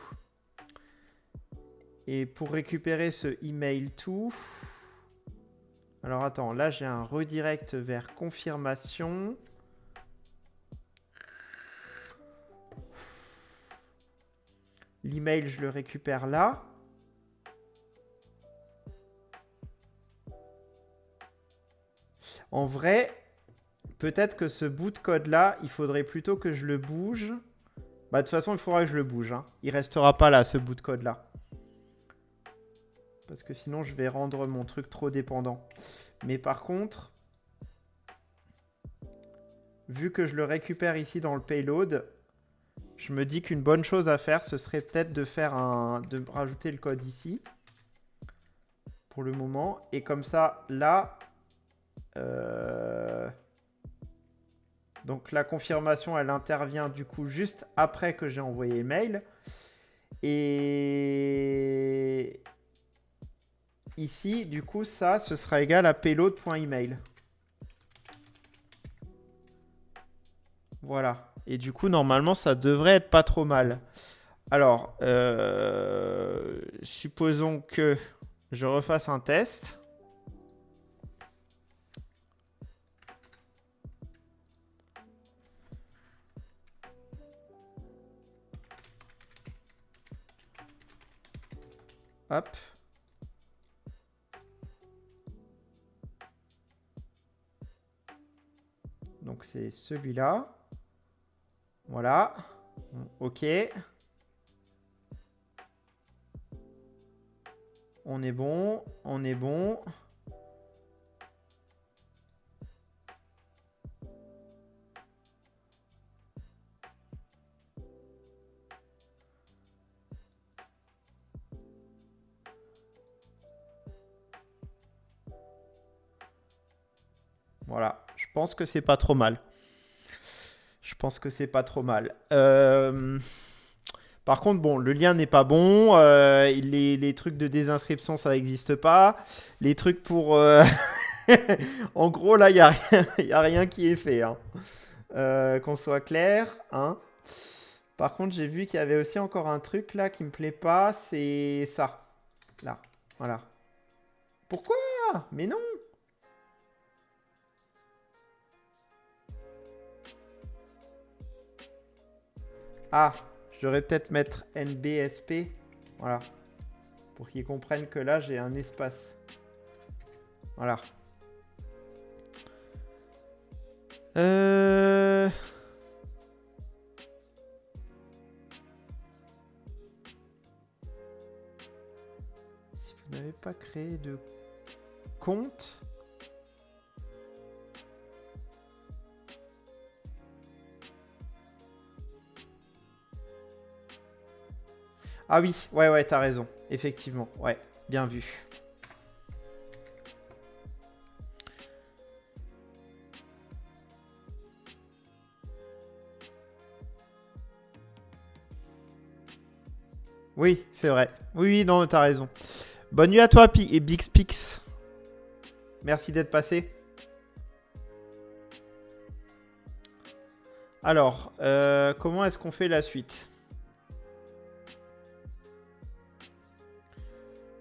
Et pour récupérer ce email to... Alors, attends, là, j'ai un redirect vers confirmation. L'email, je le récupère là. En vrai, peut-être que ce bout de code-là, il faudrait plutôt que je le bouge. Bah, de toute façon, il faudra que je le bouge. Hein. Il restera pas là, ce bout de code-là. Parce que sinon, je vais rendre mon truc trop dépendant. Mais par contre, vu que je le récupère ici dans le payload, je me dis qu'une bonne chose à faire, ce serait peut-être de rajouter le code ici. Pour le moment. Et comme ça, là... Donc la confirmation, elle intervient du coup juste après que j'ai envoyé le mail. Et ici, du coup, ça, ce sera égal à payload.email. Voilà. Et du coup, normalement, ça devrait être pas trop mal. Alors, supposons que je refasse un test. Hop. Donc c'est celui-là. Voilà. Ok. On est bon. On est bon. Voilà, je pense que c'est pas trop mal. Je pense que c'est pas trop mal. Par contre, bon, le lien n'est pas bon. Les trucs de désinscription, ça n'existe pas. Les trucs pour... En gros, là, il n'y a rien qui est fait. Hein. Qu'on soit clair. Hein. Par contre, j'ai vu qu'il y avait aussi encore un truc là qui me plaît pas, c'est ça. Là, voilà. Pourquoi? Mais non! Ah, je devrais peut-être mettre NBSP. Voilà. Pour qu'ils comprennent que là, j'ai un espace. Voilà. Si vous n'avez pas créé de compte... Ah oui, ouais, t'as raison. Effectivement, ouais, bien vu. Oui, c'est vrai. Oui, non, t'as raison. Bonne nuit à toi, et Bixpix. Merci d'être passé. Alors, comment est-ce qu'on fait la suite?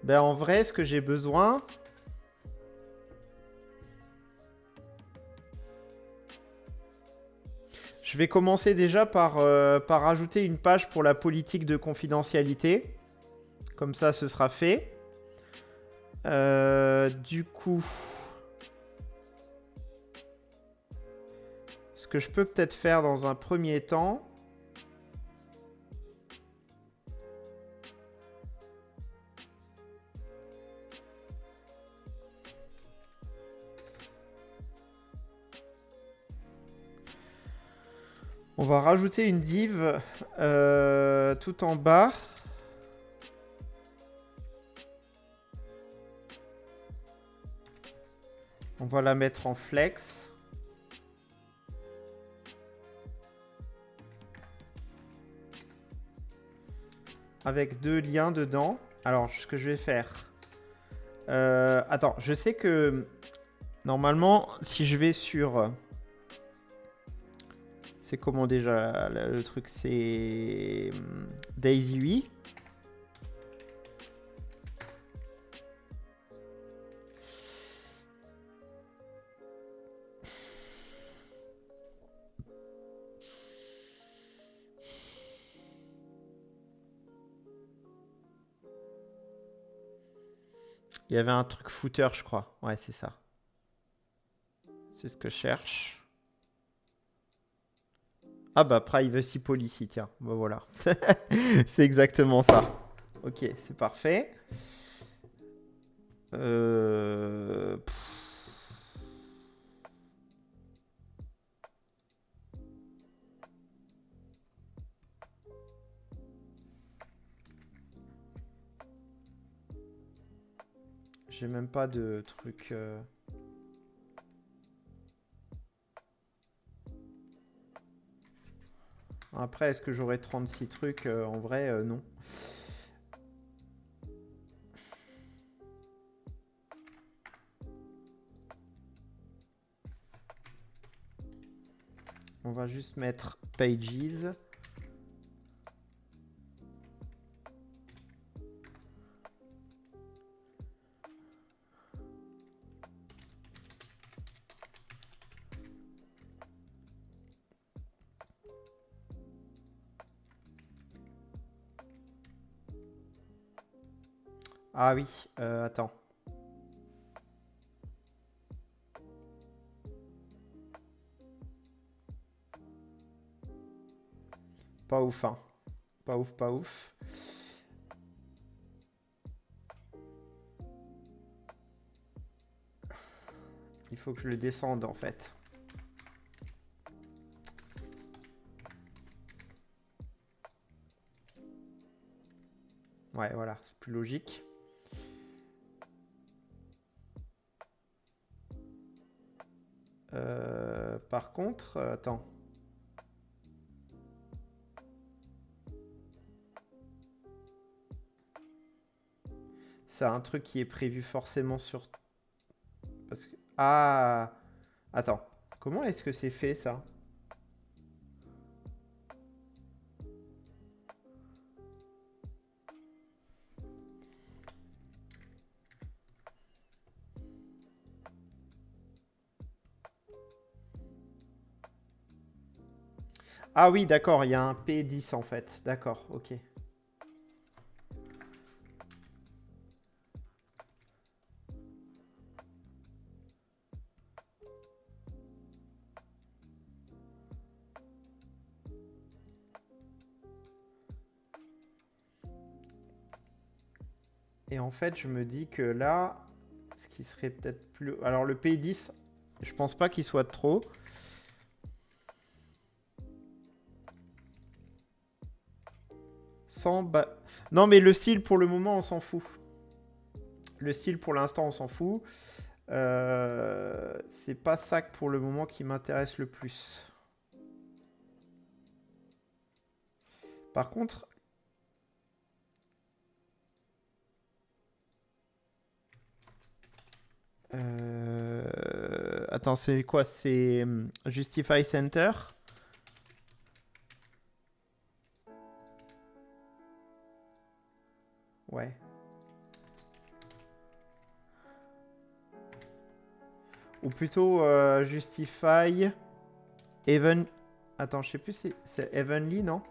Ben, en vrai, ce que j'ai besoin... Je vais commencer déjà par ajouter une page pour la politique de confidentialité. Comme ça, ce sera fait. Du coup... Ce que je peux peut-être faire dans un premier temps... On va rajouter une div tout en bas. On va la mettre en flex. Avec 2 liens dedans. Alors, ce que je vais faire... attends, je sais que... Normalement, si je vais sur... C'est comment déjà le truc? C'est Daisy 8. Il y avait un truc footer, je crois. Ouais, c'est ça. C'est ce que je cherche. Ah bah, privacy policy, tiens. Bah voilà. C'est exactement ça. Ok, c'est parfait. J'ai même pas de truc... Après, est-ce que j'aurai 36 trucs? En vrai, non. On va juste mettre pages. Ah oui, attends. Pas ouf, hein. Pas ouf, pas ouf. Il faut que je le descende, en fait. Ouais, voilà, c'est plus logique. Par contre, attends. C'est un truc qui est prévu forcément sur... Parce que... Ah! Attends. Comment est-ce que c'est fait, ça? Ah oui, d'accord, il y a un P10 en fait. D'accord, ok. Et en fait, je me dis que là, ce qui serait peut-être plus... Alors le P10, je pense pas qu'il soit trop. Non, mais le style, pour le moment, on s'en fout. Le style, pour l'instant, on s'en fout. C'est pas ça que pour le moment qui m'intéresse le plus. Par contre... Attends, c'est quoi? C'est Justify Center. Ouais. Ou plutôt Justify Even... Attends, je sais plus si c'est Evenly, non?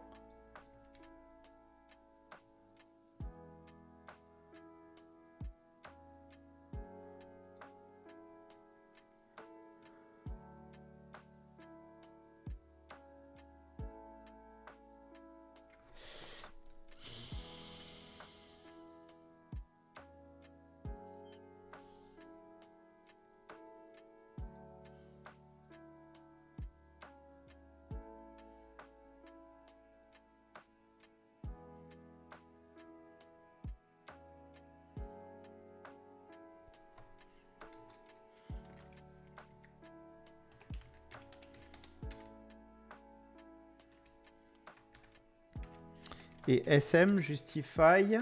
Et SM, Justify...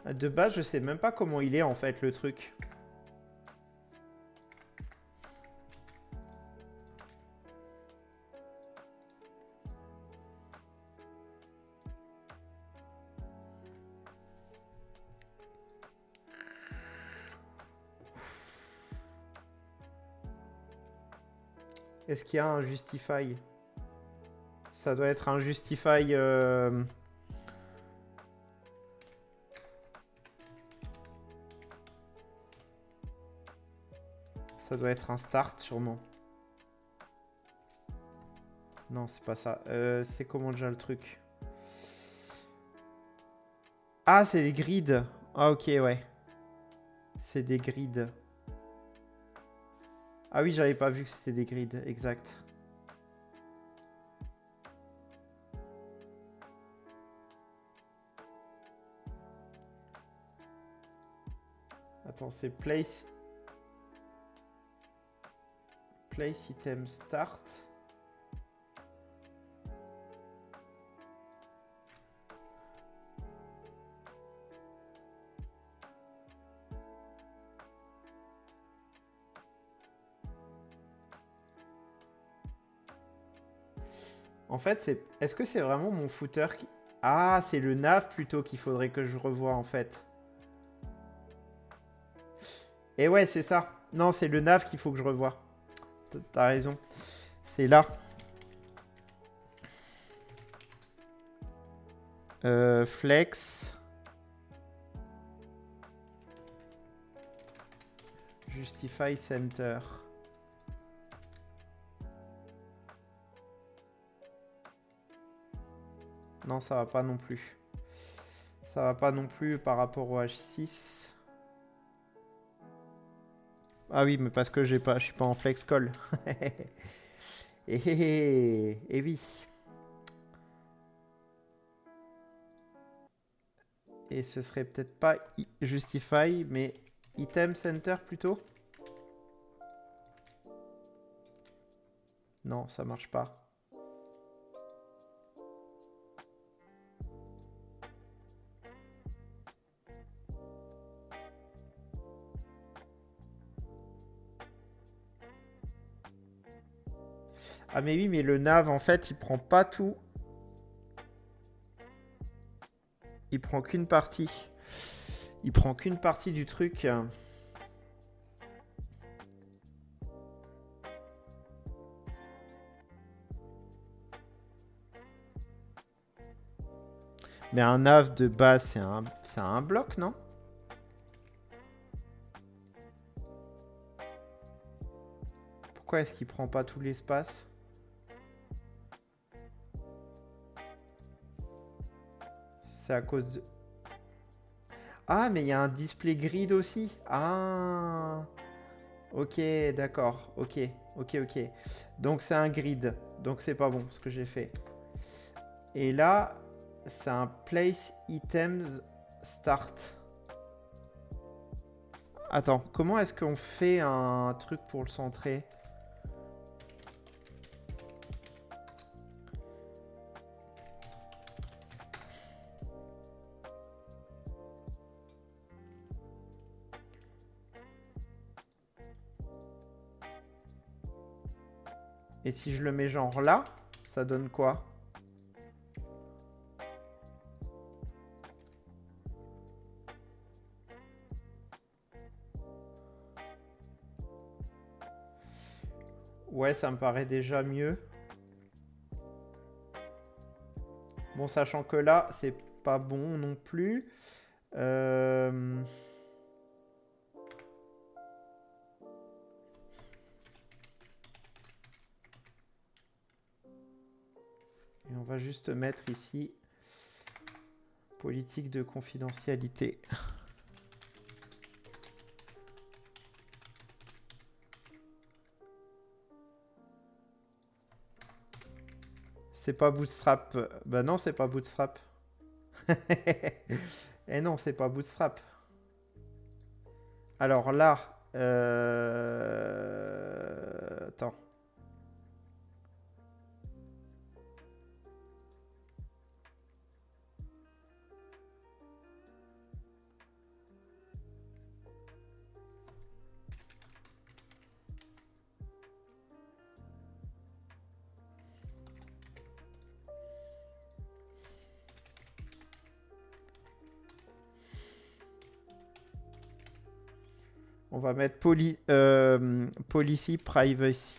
De base, je sais même pas comment il est en fait le truc. Est-ce qu'il y a un Justify? Ça doit être un Justify... Ça doit être un start sûrement. Non, c'est pas ça. C'est comment déjà le truc? Ah, c'est des grids. Ah, ok, ouais. C'est des grids. Ah oui, j'avais pas vu que c'était des grids, exact. Attends, c'est place... Place item start. En fait, c'est... Est-ce que c'est vraiment mon footer qui... Ah, c'est le nav plutôt qu'il faudrait que je revoie en fait. Et ouais, c'est ça. Non, c'est le nav qu'il faut que je revoie. T'as raison. C'est là. Flex. Justify Center. Non, ça va pas non plus. Ça va pas non plus par rapport au H6. Ah oui, mais parce que je suis pas en flex call. Et oui. Et ce serait peut-être pas Justify, mais Item Center plutôt. Non, ça marche pas. Ah mais oui, mais le nav, en fait, il prend pas tout. Il prend qu'une partie. Il prend qu'une partie du truc. Mais un nav de base, c'est un bloc, non? Pourquoi est-ce qu'il prend pas tout l'espace? C'est à cause de... Ah, mais il y a un display grid aussi. Ah, ok, d'accord. Ok, ok, ok. Donc c'est un grid. Donc c'est pas bon ce que j'ai fait. Et là, c'est un place items start. Attends, comment est-ce qu'on fait un truc pour le centrer? Et si je le mets genre là, ça donne quoi? Ouais, ça me paraît déjà mieux. Bon, sachant que là, c'est pas bon non plus. Et on va juste mettre ici politique de confidentialité. C'est pas Bootstrap. Bah non, c'est pas Bootstrap. Eh non, c'est pas Bootstrap. Alors là... Attends. On va mettre policy privacy.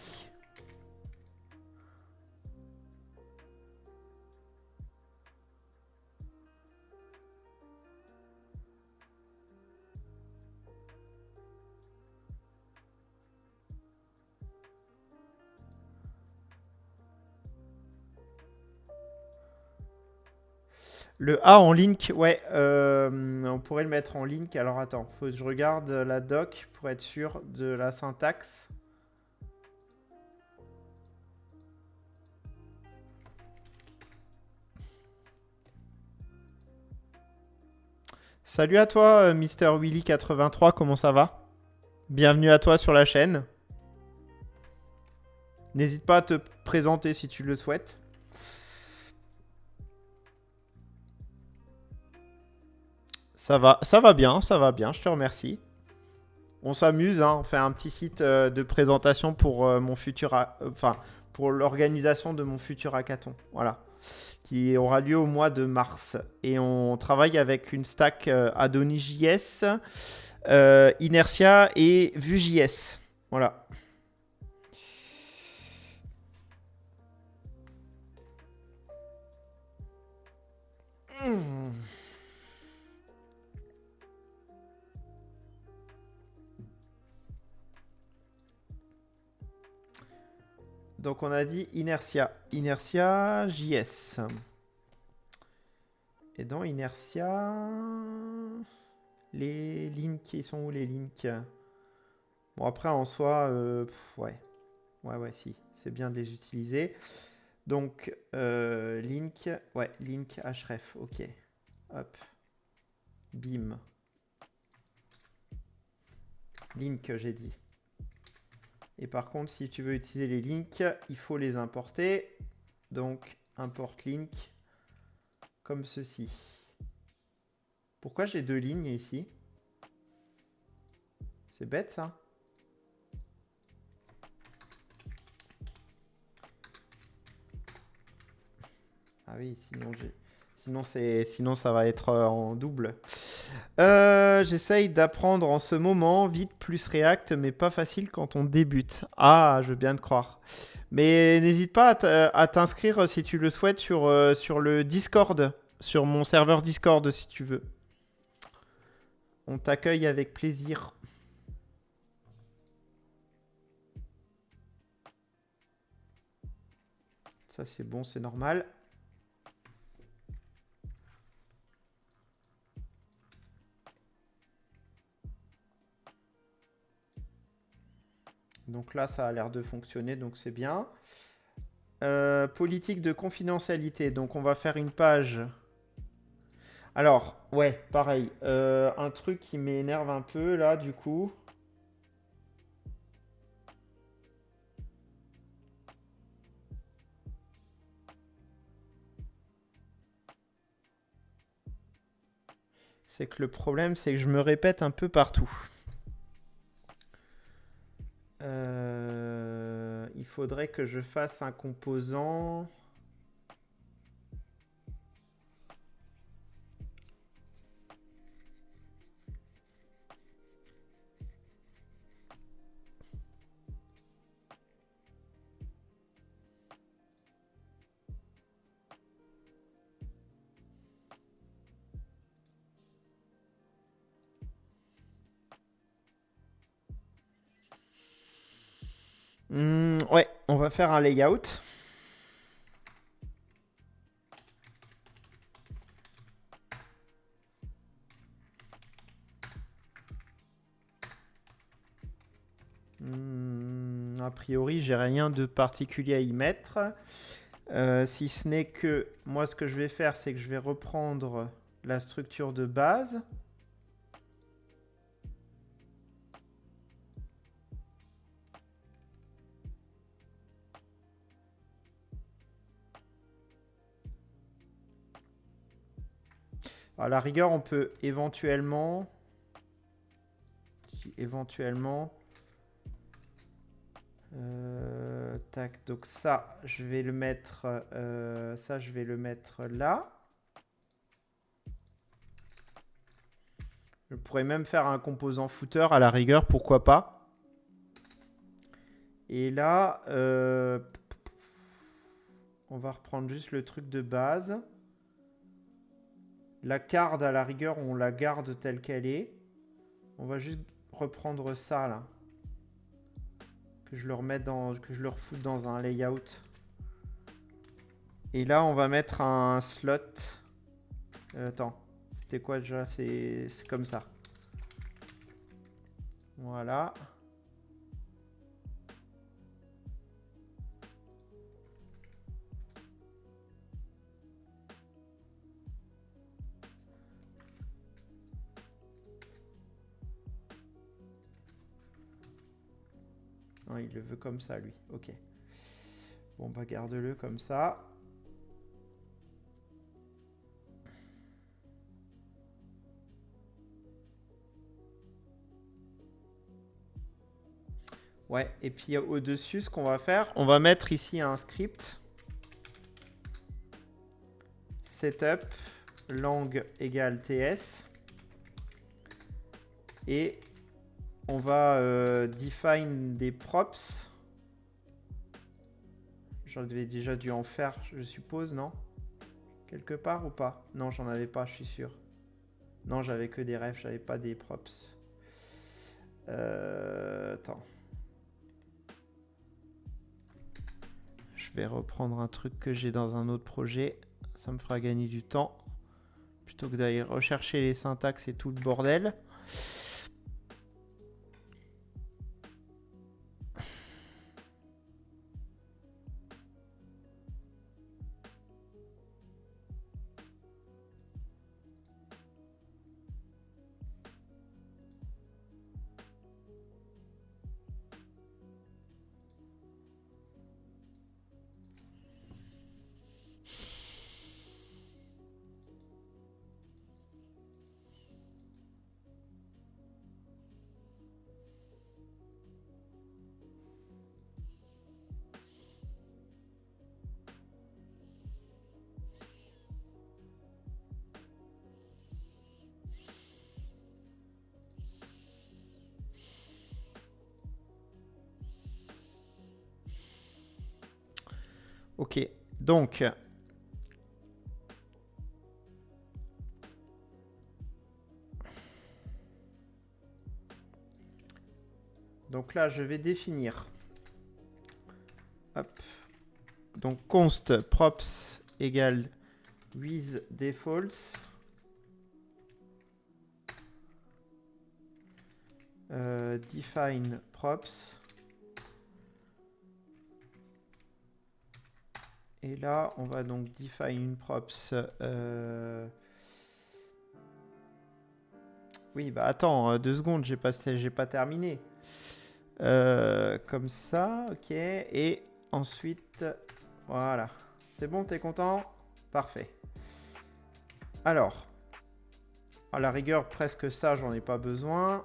Le A en link, ouais, on pourrait le mettre en link. Alors attends, faut que je regarde la doc pour être sûr de la syntaxe. Salut à toi, Mister Willy83, comment ça va? Bienvenue à toi sur la chaîne. N'hésite pas à te présenter si tu le souhaites. Ça va bien, je te remercie. On s'amuse, hein, on fait un petit site de présentation pour mon futur, enfin pour l'organisation de mon futur hackathon, voilà, qui aura lieu au mois de mars. Et on travaille avec une stack Adonis.js, Inertia et Vue.js, voilà. Donc on a dit Inertia. Inertia JS. Et dans Inertia... Les links, ils sont où les links? Bon après en soi, ouais. Ouais, si. C'est bien de les utiliser. Donc, link... Ouais, link href, ok. Hop. Bim. Link, j'ai dit. Et par contre, si tu veux utiliser les links, il faut les importer. Donc, import link comme ceci. Pourquoi j'ai deux lignes ici? C'est bête, ça. Ah oui, sinon ça va être en double. J'essaye d'apprendre en ce moment, vite plus React, mais pas facile quand on débute. Ah, je veux bien te croire. Mais n'hésite pas à t'inscrire si tu le souhaites sur le Discord sur mon serveur Discord si tu veux. On t'accueille avec plaisir. Ça c'est bon, c'est normal. Donc là, ça a l'air de fonctionner, donc c'est bien. Politique de confidentialité. Donc on va faire une page. Alors, ouais, pareil. Un truc qui m'énerve un peu là, du coup. C'est que le problème, c'est que je me répète un peu partout. Il faudrait que je fasse un composant. Ouais, on va faire un layout. A priori, j'ai rien de particulier à y mettre. Si ce n'est que moi, ce que je vais faire, c'est que je vais reprendre la structure de base. À la rigueur, on peut éventuellement... tac, donc ça, je vais le mettre... ça, je vais le mettre là. Je pourrais même faire un composant footer à la rigueur, pourquoi pas. Et là, on va reprendre juste le truc de base. La card, à la rigueur, on la garde telle qu'elle est. On va juste reprendre ça là. Que je le remette dans, que je le refoute dans un layout. Et là, on va mettre un slot. Attends, c'était quoi déjà? C'est comme ça. Voilà. Non, il le veut comme ça, lui. Ok. Bon, bah garde-le comme ça. Ouais, et puis au-dessus, ce qu'on va faire, on va mettre ici un script. Setup lang égale ts. Et on va define des props. J'en avais déjà dû en faire, je suppose, non? Quelque part ou pas? Non, j'en avais pas, je suis sûr. Non, j'avais que des refs, j'avais pas des props. Attends. Je vais reprendre un truc que j'ai dans un autre projet. Ça me fera gagner du temps. Plutôt que d'aller rechercher les syntaxes et tout le bordel. Ok, donc Donc là, je vais définir. Hop. Donc const props égale with defaults. Define props. Et là, on va donc define une props. Oui, bah attends, 2 secondes, j'ai pas terminé. Comme ça, ok. Et ensuite, voilà. C'est bon, t'es content? Parfait. Alors, à la rigueur, presque ça, j'en ai pas besoin.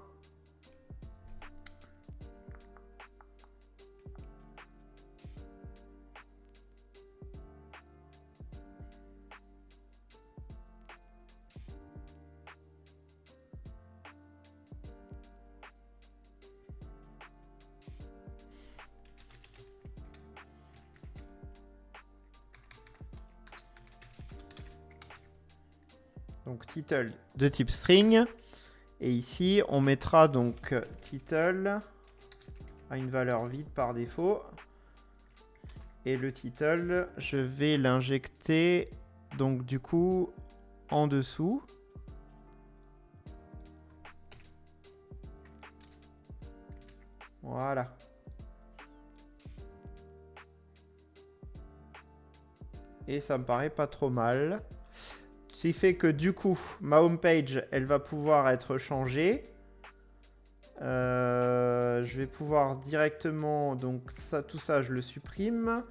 Donc title de type string. Et ici, on mettra donc title à une valeur vide par défaut. Et le title, je vais l'injecter donc du coup en dessous. Voilà. Et ça me paraît pas trop mal. Ce qui fait que du coup, ma homepage, elle va pouvoir être changée. Je vais pouvoir directement, donc ça, tout ça, je le supprime.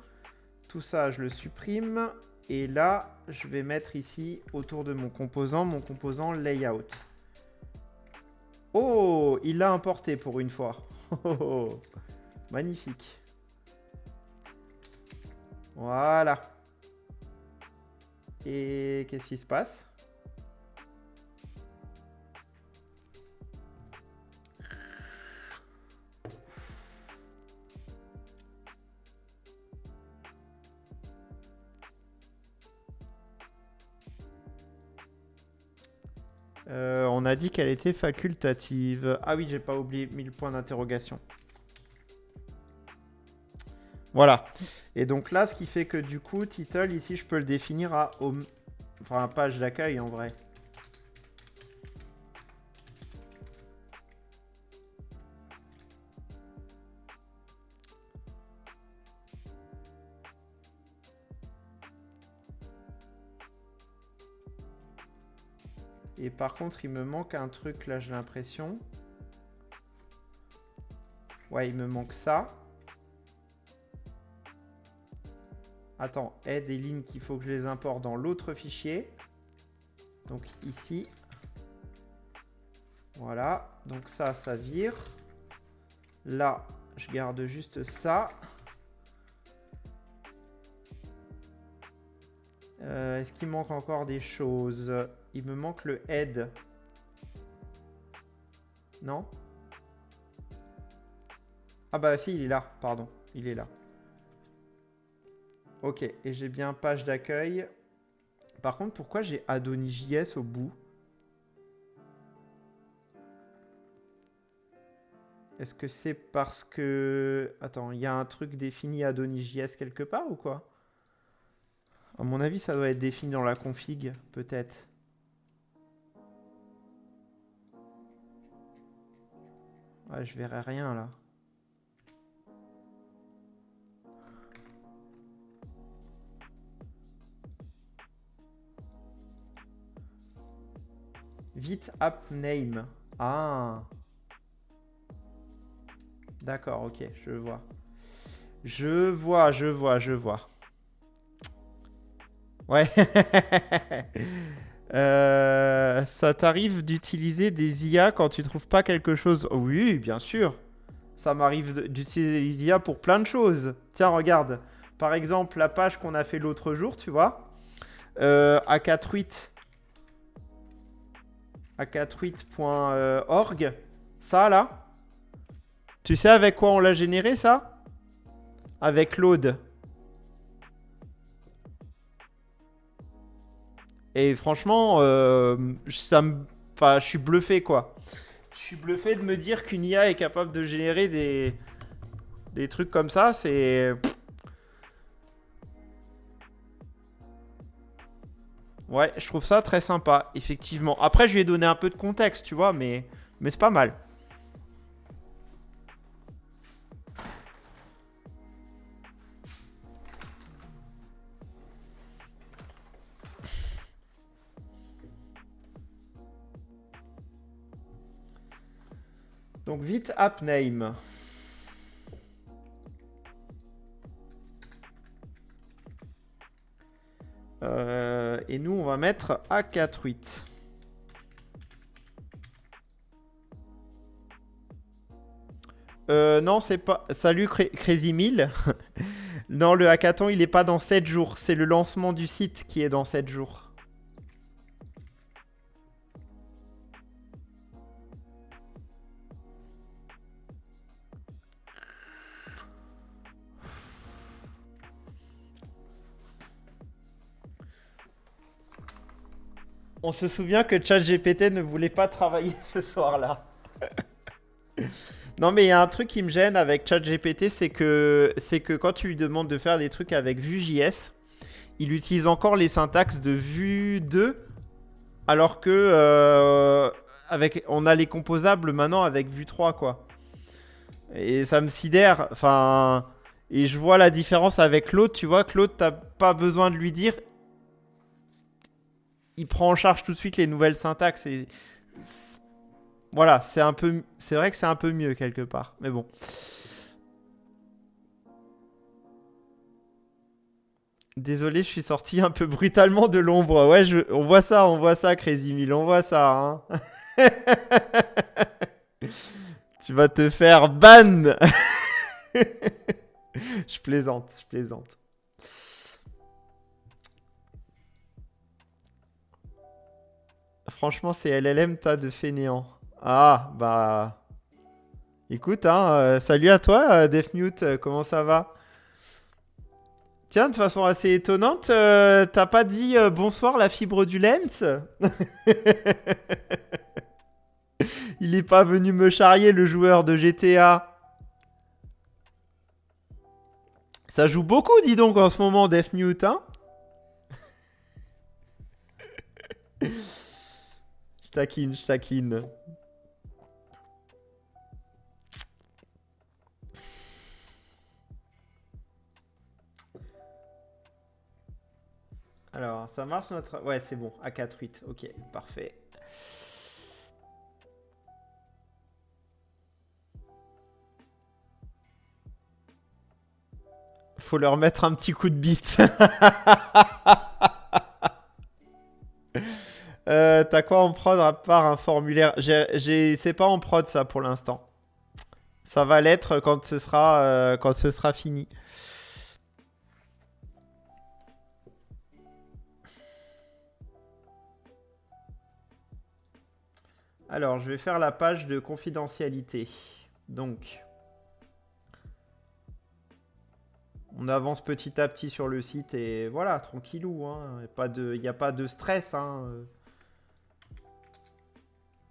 Tout ça, je le supprime. Et là, je vais mettre ici, autour de mon composant layout. Oh, il l'a importé pour une fois. Oh, magnifique. Voilà. Et qu'est-ce qui se passe? On a dit qu'elle était facultative. Ah oui, j'ai pas oublié 1000 points d'interrogation. Voilà. Et donc là, ce qui fait que du coup, title, ici, je peux le définir à home. Enfin, page d'accueil en vrai. Et par contre, il me manque un truc là, j'ai l'impression. Ouais, il me manque ça. Attends, aide et lignes qu'il faut que je les importe dans l'autre fichier. Donc ici. Voilà. Donc ça, ça vire. Là, je garde juste ça. Est-ce qu'il manque encore des choses? Il me manque le head. Non? Ah bah si, il est là. Pardon, il est là. Ok, et j'ai bien page d'accueil. Par contre, pourquoi j'ai Adonis.js au bout? Est-ce que c'est parce que... Attends, il y a un truc défini Adonis.js quelque part ou quoi? À mon avis, ça doit être défini dans la config, peut-être. Ouais, je verrai rien là. Vite app name. Ah. D'accord, ok, je vois. Je vois. Ouais. Ça t'arrive d'utiliser des IA quand tu trouves pas quelque chose? Oui, bien sûr. Ça m'arrive d'utiliser les IA pour plein de choses. Tiens, regarde. Par exemple, la page qu'on a fait l'autre jour, tu vois. A48. A48.org. Ça, là. Tu sais avec quoi on l'a généré, ça? Avec Claude. Et franchement, enfin, je suis bluffé, quoi. Je suis bluffé de me dire qu'une IA est capable de générer des trucs comme ça, c'est... Ouais, je trouve ça très sympa, effectivement. Après, je lui ai donné un peu de contexte, tu vois, mais c'est pas mal. Donc vite, app name. Et nous, on va mettre A48. Non, c'est pas... Salut Crazy Mill. Non, le hackathon, il est pas dans 7 jours. C'est le lancement du site qui est dans 7 jours. On se souvient que ChatGPT ne voulait pas travailler ce soir-là. Non, mais il y a un truc qui me gêne avec ChatGPT, c'est que quand tu lui demandes de faire des trucs avec Vue.js, il utilise encore les syntaxes de Vue 2, alors que on a les composables maintenant avec Vue 3, quoi. Et ça me sidère. Enfin, et je vois la différence avec Claude. Tu vois, Claude, t'as pas besoin de lui dire. Il prend en charge tout de suite les nouvelles syntaxes et voilà, c'est vrai que c'est un peu mieux quelque part, mais bon. Désolé, je suis sorti un peu brutalement de l'ombre. Ouais, on voit ça, Crazy Mill, on voit ça. Hein. Tu vas te faire ban. Je plaisante, je plaisante. Franchement, c'est LLM, tas de fainéants. Ah, bah... Écoute, hein, salut à toi, Deathmute, comment ça va? Tiens, de façon assez étonnante, t'as pas dit bonsoir la fibre du lens? Il est pas venu me charrier, le joueur de GTA. Ça joue beaucoup, dis donc, en ce moment, Deathmute, hein? Je taquine, je taquine. Alors, ça marche notre... Ouais, c'est bon, A48, ok, parfait. Faut leur mettre un petit coup de bite. T'as quoi en prod à part un formulaire? C'est pas en prod ça pour l'instant. Ça va l'être quand ce sera fini. Alors, je vais faire la page de confidentialité. Donc, on avance petit à petit sur le site et voilà, tranquillou. Hein. Il n'y a pas de stress. Hein.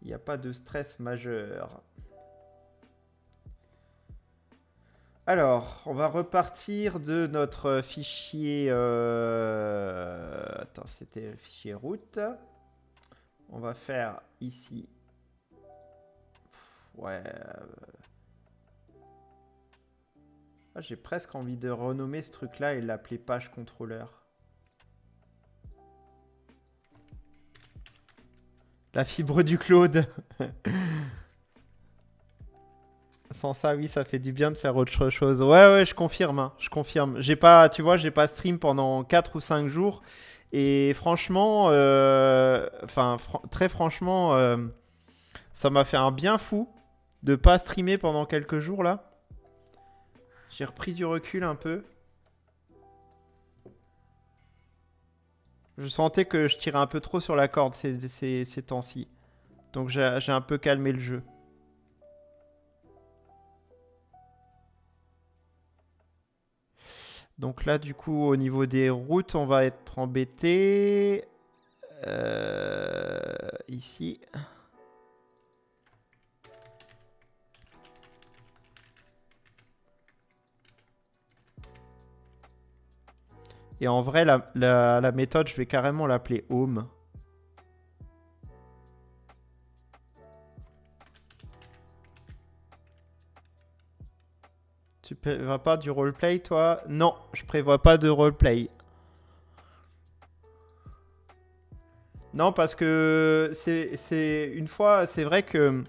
Il n'y a pas de stress majeur. Alors, on va repartir de notre fichier... Attends, c'était le fichier route. On va faire ici... Ouais... Ah, j'ai presque envie de renommer ce truc-là et l'appeler page contrôleur. La fibre du Claude. Sans ça, oui, ça fait du bien de faire autre chose. Ouais, je confirme. Hein, je confirme. Tu vois, j'ai pas stream pendant 4 ou 5 jours. Et franchement, très franchement, ça m'a fait un bien fou de pas streamer pendant quelques jours là. J'ai repris du recul un peu. Je sentais que je tirais un peu trop sur la corde ces temps-ci. Donc j'ai un peu calmé le jeu. Donc là, du coup, au niveau des routes, on va être embêté. Ici. Et en vrai, la méthode, je vais carrément l'appeler home. Tu prévois pas du roleplay, toi? Non, je prévois pas de roleplay. Non, parce que c'est une fois, c'est vrai que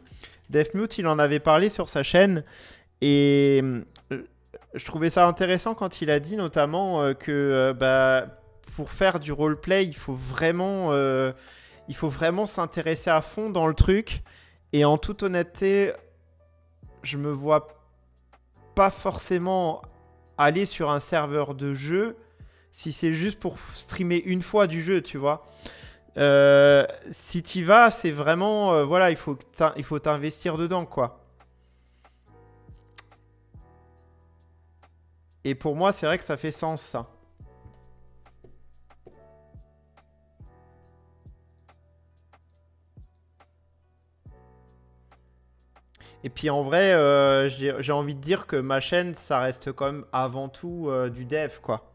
Deathmute, il en avait parlé sur sa chaîne et je trouvais ça intéressant quand il a dit notamment que bah, pour faire du roleplay, il faut vraiment s'intéresser à fond dans le truc. Et en toute honnêteté, je me vois pas forcément aller sur un serveur de jeu si c'est juste pour streamer une fois du jeu, tu vois. Si t'y vas, c'est vraiment voilà, il faut t'investir dedans, quoi. Et pour moi, c'est vrai que ça fait sens, ça. Et puis en vrai, j'ai envie de dire que ma chaîne, ça reste quand même avant tout du dev, quoi.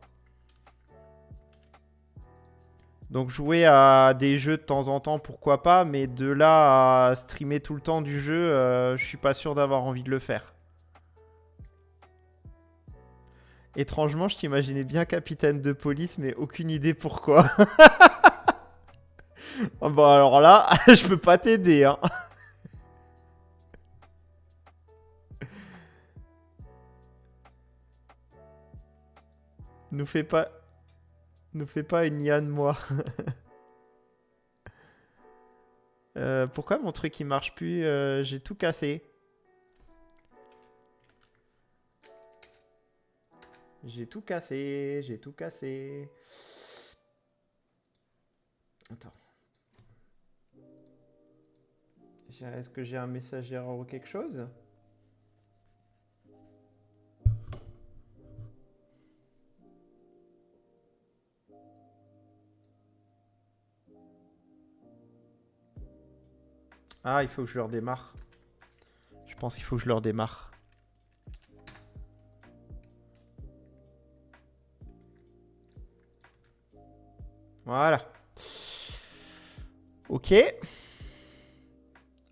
Donc jouer à des jeux de temps en temps, pourquoi pas, mais de là à streamer tout le temps du jeu, je suis pas sûr d'avoir envie de le faire. Étrangement, je t'imaginais bien capitaine de police, mais aucune idée pourquoi. Bon alors là, je peux pas t'aider, hein. Nous fais pas, nous fais pas une Yann moi. Pourquoi mon truc il marche plus? J'ai tout cassé. J'ai tout cassé, j'ai tout cassé. Attends. Est-ce que j'ai un message erreur ou quelque chose? Ah, il faut que je leur démarre. Je pense qu'il faut que je leur démarre. Voilà. Ok.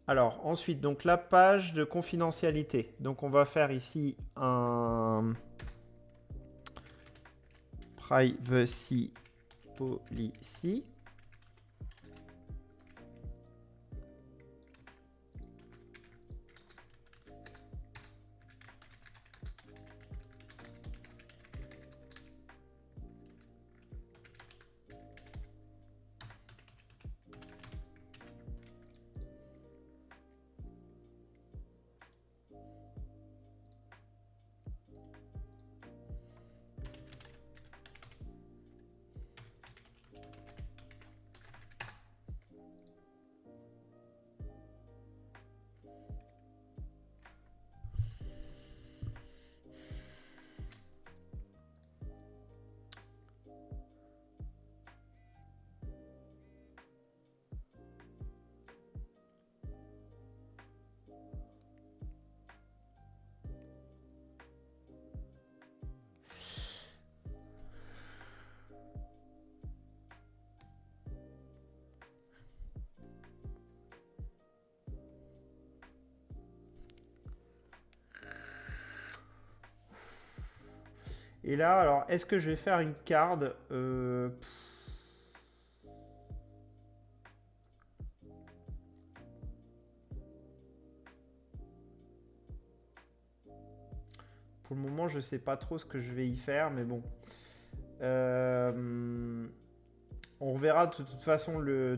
Alors, ensuite, donc la page de confidentialité. Donc, on va faire ici un privacy policy. Et là, alors, est-ce que je vais faire une card Pour le moment, je sais pas trop ce que je vais y faire, mais bon. On reverra de toute façon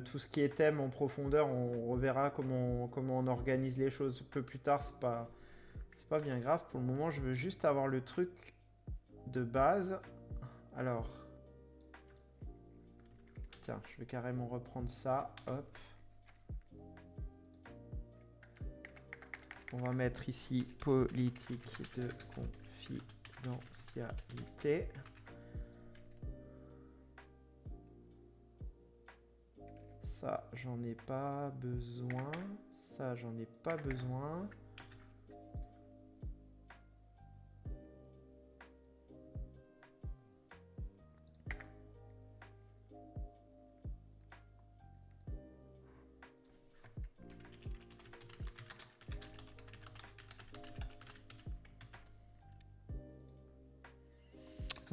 tout ce qui est thème en profondeur. On reverra comment on organise les choses un peu plus tard. C'est pas bien grave. Pour le moment, je veux juste avoir le truc de base. Alors, tiens, je vais carrément reprendre ça. Hop. On va mettre ici politique de confidentialité. Ça, j'en ai pas besoin. Ça, j'en ai pas besoin.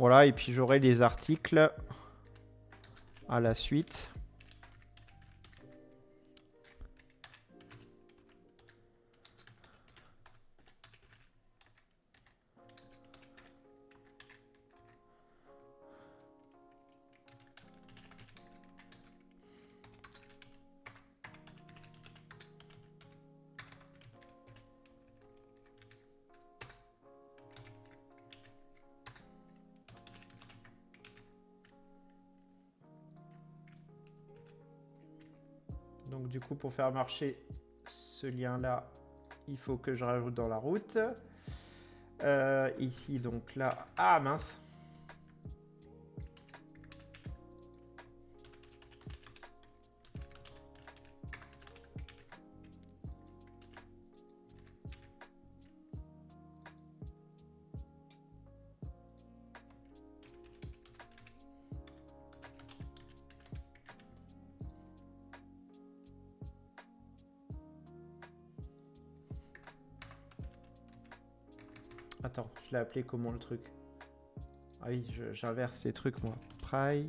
Voilà, et puis j'aurai les articles à la suite. Donc du coup, pour faire marcher ce lien-là, il faut que je rajoute dans la route. Ici, donc là... Ah mince! Attends, je l'ai appelé comment le truc? Ah oui, j'inverse les trucs moi. Pry.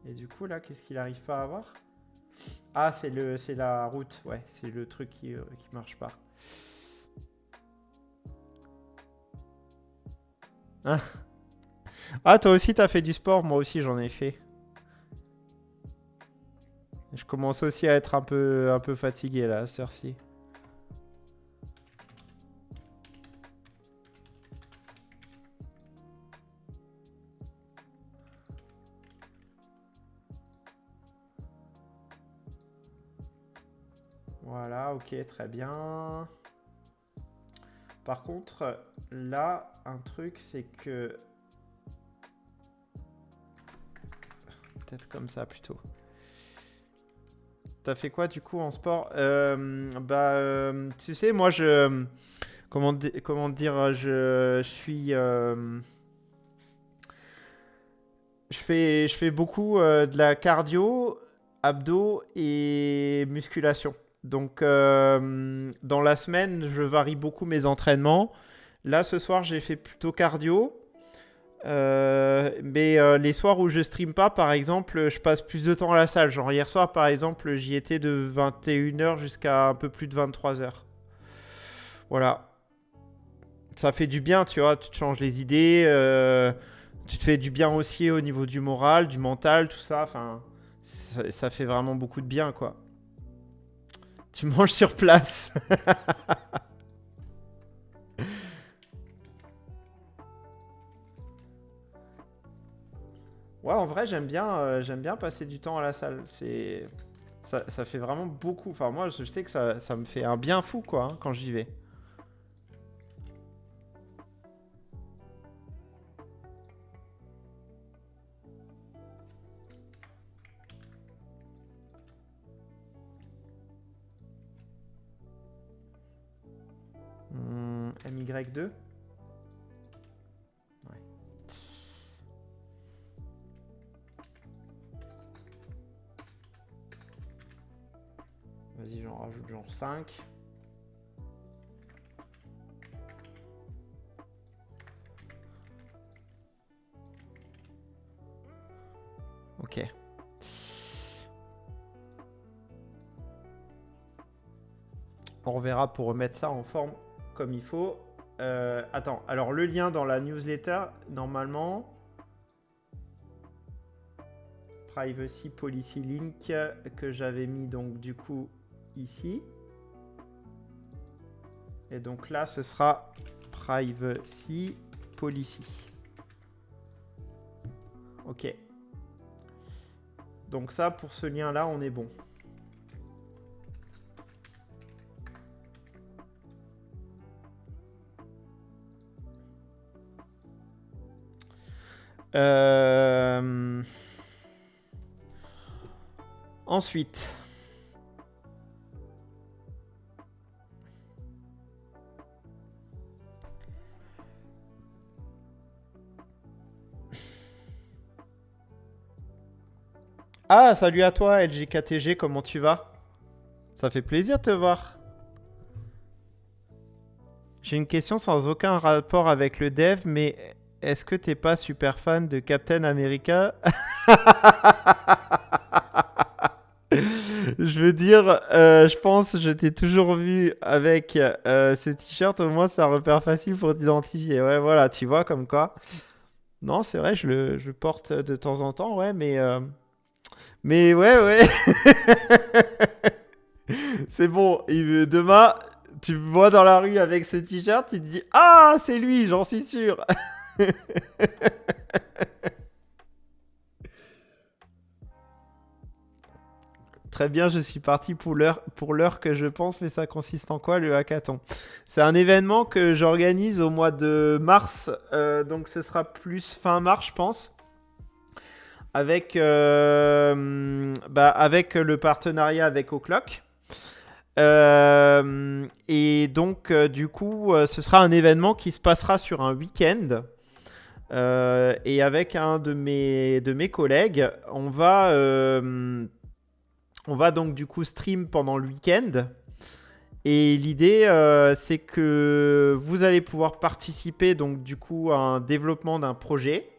Et du coup, là, qu'est-ce qu'il n'arrive pas à avoir? Ah, c'est la route. Ouais, c'est le truc qui marche pas. Hein? Ah, toi aussi, t'as fait du sport. Moi aussi, j'en ai fait. Je commence aussi à être un peu fatigué, là, à cette heure-ci. Voilà, ok, très bien. Par contre, là, un truc, c'est que... Peut-être comme ça, plutôt. T'as fait quoi, du coup, en sport? Tu sais, moi, comment dire, je suis... je fais beaucoup de la cardio, abdos et musculation. Donc, dans la semaine, je varie beaucoup mes entraînements. Là, ce soir, j'ai fait plutôt cardio. Mais les soirs où je stream pas, par exemple, je passe plus de temps à la salle. Genre hier soir, par exemple, j'y étais de 21h jusqu'à un peu plus de 23h. Voilà. Ça fait du bien, tu vois. Tu te changes les idées. Tu te fais du bien aussi au niveau du moral, du mental, tout ça. Enfin, ça fait vraiment beaucoup de bien, quoi. Tu manges sur place. Ouais, en vrai, j'aime bien passer du temps à la salle. Ça fait vraiment beaucoup. Enfin, moi, je sais que ça me fait un bien fou, quoi, hein, quand j'y vais. MY2. Ouais. Vas-y, j'en rajoute genre 5. Ok. On reverra pour remettre ça en forme comme il faut. Attends, alors le lien dans la newsletter, normalement, Privacy Policy Link que j'avais mis donc du coup ici. Et donc là, ce sera Privacy Policy. Ok. Donc ça, pour ce lien-là, on est bon. Ensuite. Ah, salut à toi, LGKTG, comment tu vas? Ça fait plaisir de te voir. J'ai une question sans aucun rapport avec le dev, mais est-ce que t'es pas super fan de Captain America? Je veux dire, je pense, je t'ai toujours vu avec ce t-shirt, au moins c'est un repère facile pour t'identifier. Ouais, voilà, tu vois, comme quoi. Non, c'est vrai, je le porte de temps en temps, ouais, mais ouais, ouais. C'est bon, demain, tu me vois dans la rue avec ce t-shirt, tu te dis, ah, c'est lui, j'en suis sûr. Très bien, je suis parti pour l'heure que je pense, mais ça consiste en quoi le hackathon? C'est un événement que j'organise au mois de mars, donc ce sera plus fin mars, je pense, avec le partenariat avec O'Clock. Et donc, du coup, ce sera un événement qui se passera sur un week-end. Et avec un de mes collègues, on va donc du coup stream pendant le week-end. Et l'idée, c'est que vous allez pouvoir participer donc du coup à un développement d'un projet.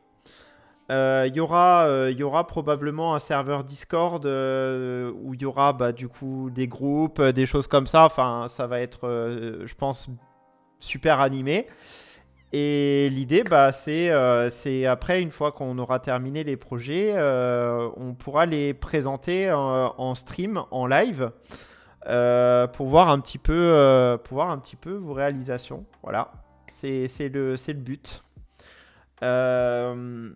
Il y aura probablement un serveur Discord où il y aura du coup des groupes, des choses comme ça. Enfin, ça va être, je pense, super animé. Et l'idée, c'est après, une fois qu'on aura terminé les projets, on pourra les présenter en stream, en live, pour voir un petit peu vos réalisations. Voilà, c'est le but. Euh,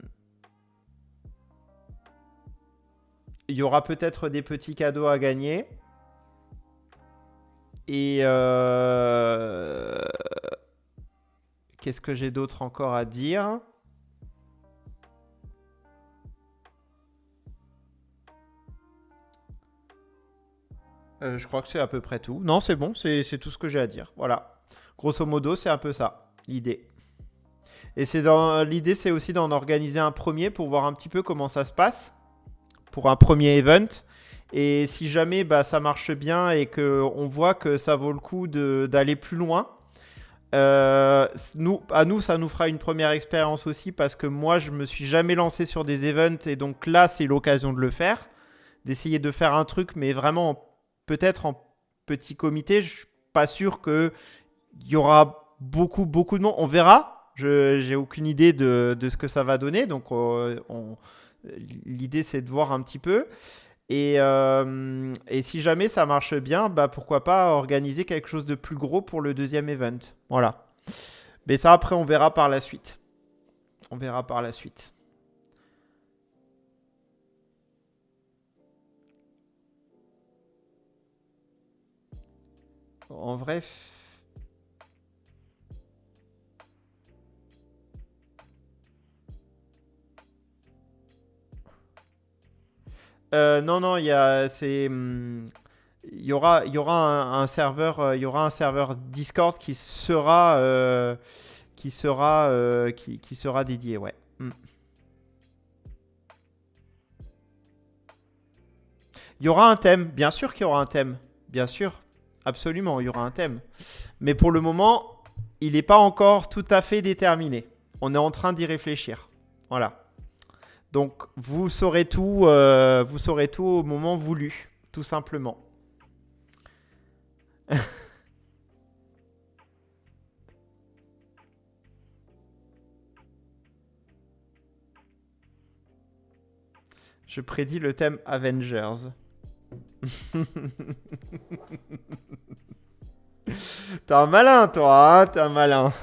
Il y aura peut-être des petits cadeaux à gagner. Et qu'est-ce que j'ai d'autre encore à dire? Je crois que c'est à peu près tout. Non, c'est bon, c'est tout ce que j'ai à dire. Voilà. Grosso modo, c'est un peu ça, l'idée. Et l'idée, c'est aussi d'en organiser un premier pour voir un petit peu comment ça se passe pour un premier event. Et si jamais ça marche bien et qu'on voit que ça vaut le coup d'aller plus loin, à nous, ça nous fera une première expérience aussi parce que moi, je me suis jamais lancé sur des events et donc là, c'est l'occasion de le faire, d'essayer de faire un truc, mais vraiment peut-être en petit comité. Je suis pas sûr qu'il y aura beaucoup de monde. On verra. J'ai aucune idée de ce que ça va donner, donc l'idée c'est de voir un petit peu. Et si jamais ça marche bien, pourquoi pas organiser quelque chose de plus gros pour le deuxième event. Voilà. Mais ça, après, on verra par la suite. On verra par la suite. En vrai. Non, non, il y aura un serveur, il y aura un serveur Discord qui sera dédié, ouais. Mm. Il y aura un thème, bien sûr qu'il y aura un thème, bien sûr, absolument, il y aura un thème. Mais pour le moment, il n'est pas encore tout à fait déterminé. On est en train d'y réfléchir. Voilà. Donc vous saurez tout au moment voulu, tout simplement. Je prédis le thème Avengers. T'es un malin, toi, hein. T'es un malin.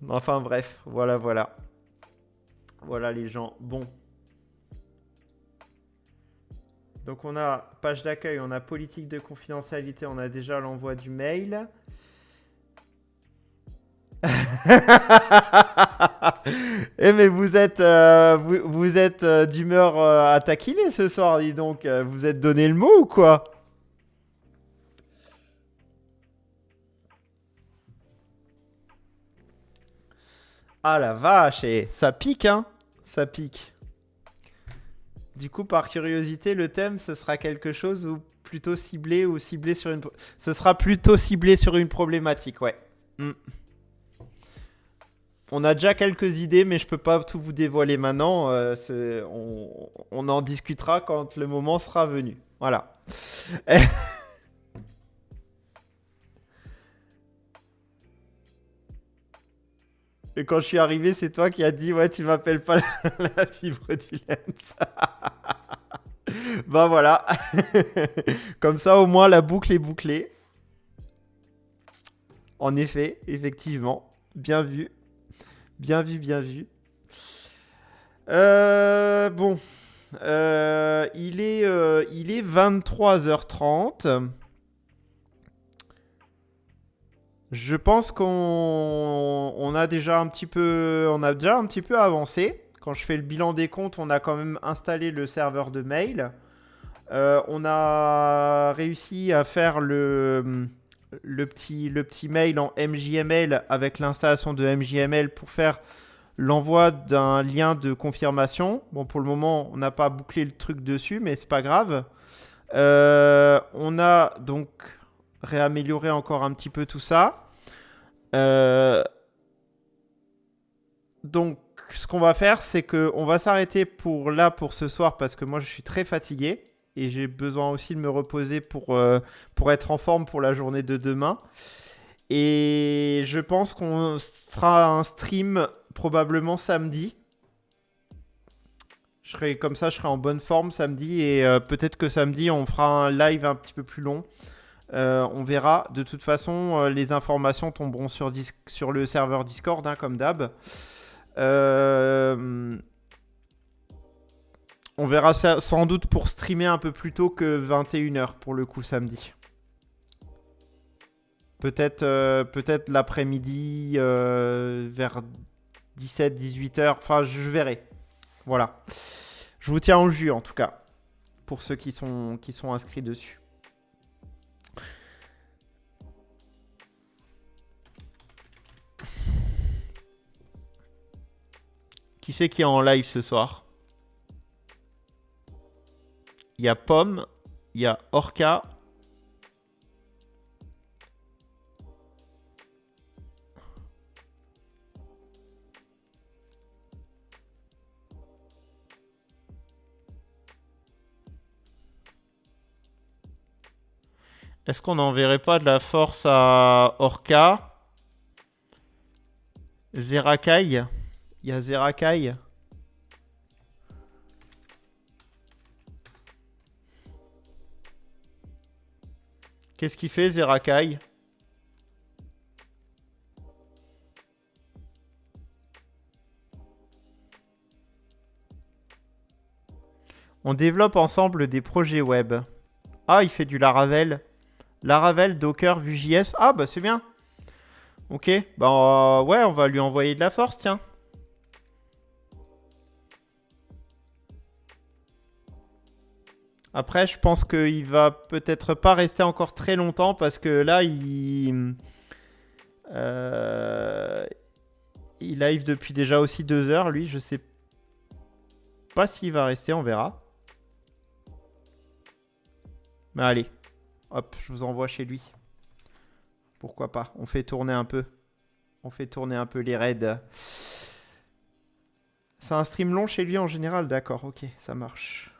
Enfin bref, voilà, voilà. Voilà les gens. Bon. Donc on a page d'accueil, on a politique de confidentialité, on a déjà l'envoi du mail. Eh mais vous êtes d'humeur à taquiner ce soir, dis donc. Vous êtes donné le mot ou quoi? Ah la vache, ça pique, hein? Ça pique. Du coup, par curiosité, le thème, ce sera quelque chose ou plutôt ciblé ou ciblé sur une... Ce sera plutôt ciblé sur une problématique, ouais. Hmm. On a déjà quelques idées, mais je peux pas tout vous dévoiler maintenant. On en discutera quand le moment sera venu. Voilà. Et quand je suis arrivé, c'est toi qui as dit ouais, tu m'appelles pas la fibre du lens. Bah voilà. Comme ça, au moins, la boucle est bouclée. En effet, effectivement. Bien vu. Bien vu, bien vu. Bon. Il est 23h30. Je pense on a déjà un petit peu, on a déjà un petit peu avancé. Quand je fais le bilan des comptes, on a quand même installé le serveur de mail. On a réussi à faire le petit mail en MJML avec l'installation de MJML pour faire l'envoi d'un lien de confirmation. Bon, pour le moment, on n'a pas bouclé le truc dessus, mais c'est pas grave. On a donc réamélioré encore un petit peu tout ça. Donc, ce qu'on va faire, c'est qu'on va s'arrêter pour ce soir parce que moi, je suis très fatigué et j'ai besoin aussi de me reposer pour être en forme pour la journée de demain. Et je pense qu'on fera un stream probablement samedi. Comme ça, je serai en bonne forme samedi et peut-être que samedi, on fera un live un petit peu plus long. On verra. De toute façon, les informations tomberont sur le serveur Discord, hein, comme d'hab. On verra ça sans doute pour streamer un peu plus tôt que 21h pour le coup samedi. Peut-être l'après-midi vers 17-18h. Enfin, je verrai. Voilà. Je vous tiens au jus en tout cas. Pour ceux qui sont inscrits dessus. Qui c'est qui est en live ce soir? Il y a Pomme, il y a Orca. Est-ce qu'on n'enverrait pas de la force à Orca? Zerakai? Il y a Zerakai. Qu'est-ce qu'il fait, Zerakai? On développe ensemble des projets web. Ah, il fait du Laravel. Laravel, Docker, Vue.js. Ah, bah c'est bien. Ok, bah ouais, on va lui envoyer de la force, tiens. Après, je pense qu'il va peut-être pas rester encore très longtemps parce que là, il live depuis déjà aussi 2 heures, lui. Je sais pas s'il va rester, on verra. Mais allez, hop, je vous envoie chez lui. Pourquoi pas? On fait tourner un peu. On fait tourner un peu les raids. C'est un stream long chez lui en général, d'accord, ok, ça marche.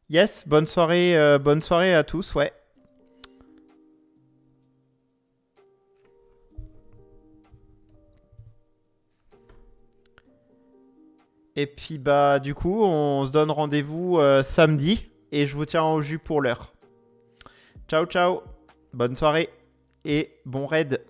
Yes, bonne soirée à tous, ouais. Et puis bah du coup, on se donne rendez-vous samedi et je vous tiens au jus pour l'heure. Ciao, ciao. Bonne soirée et bon raid.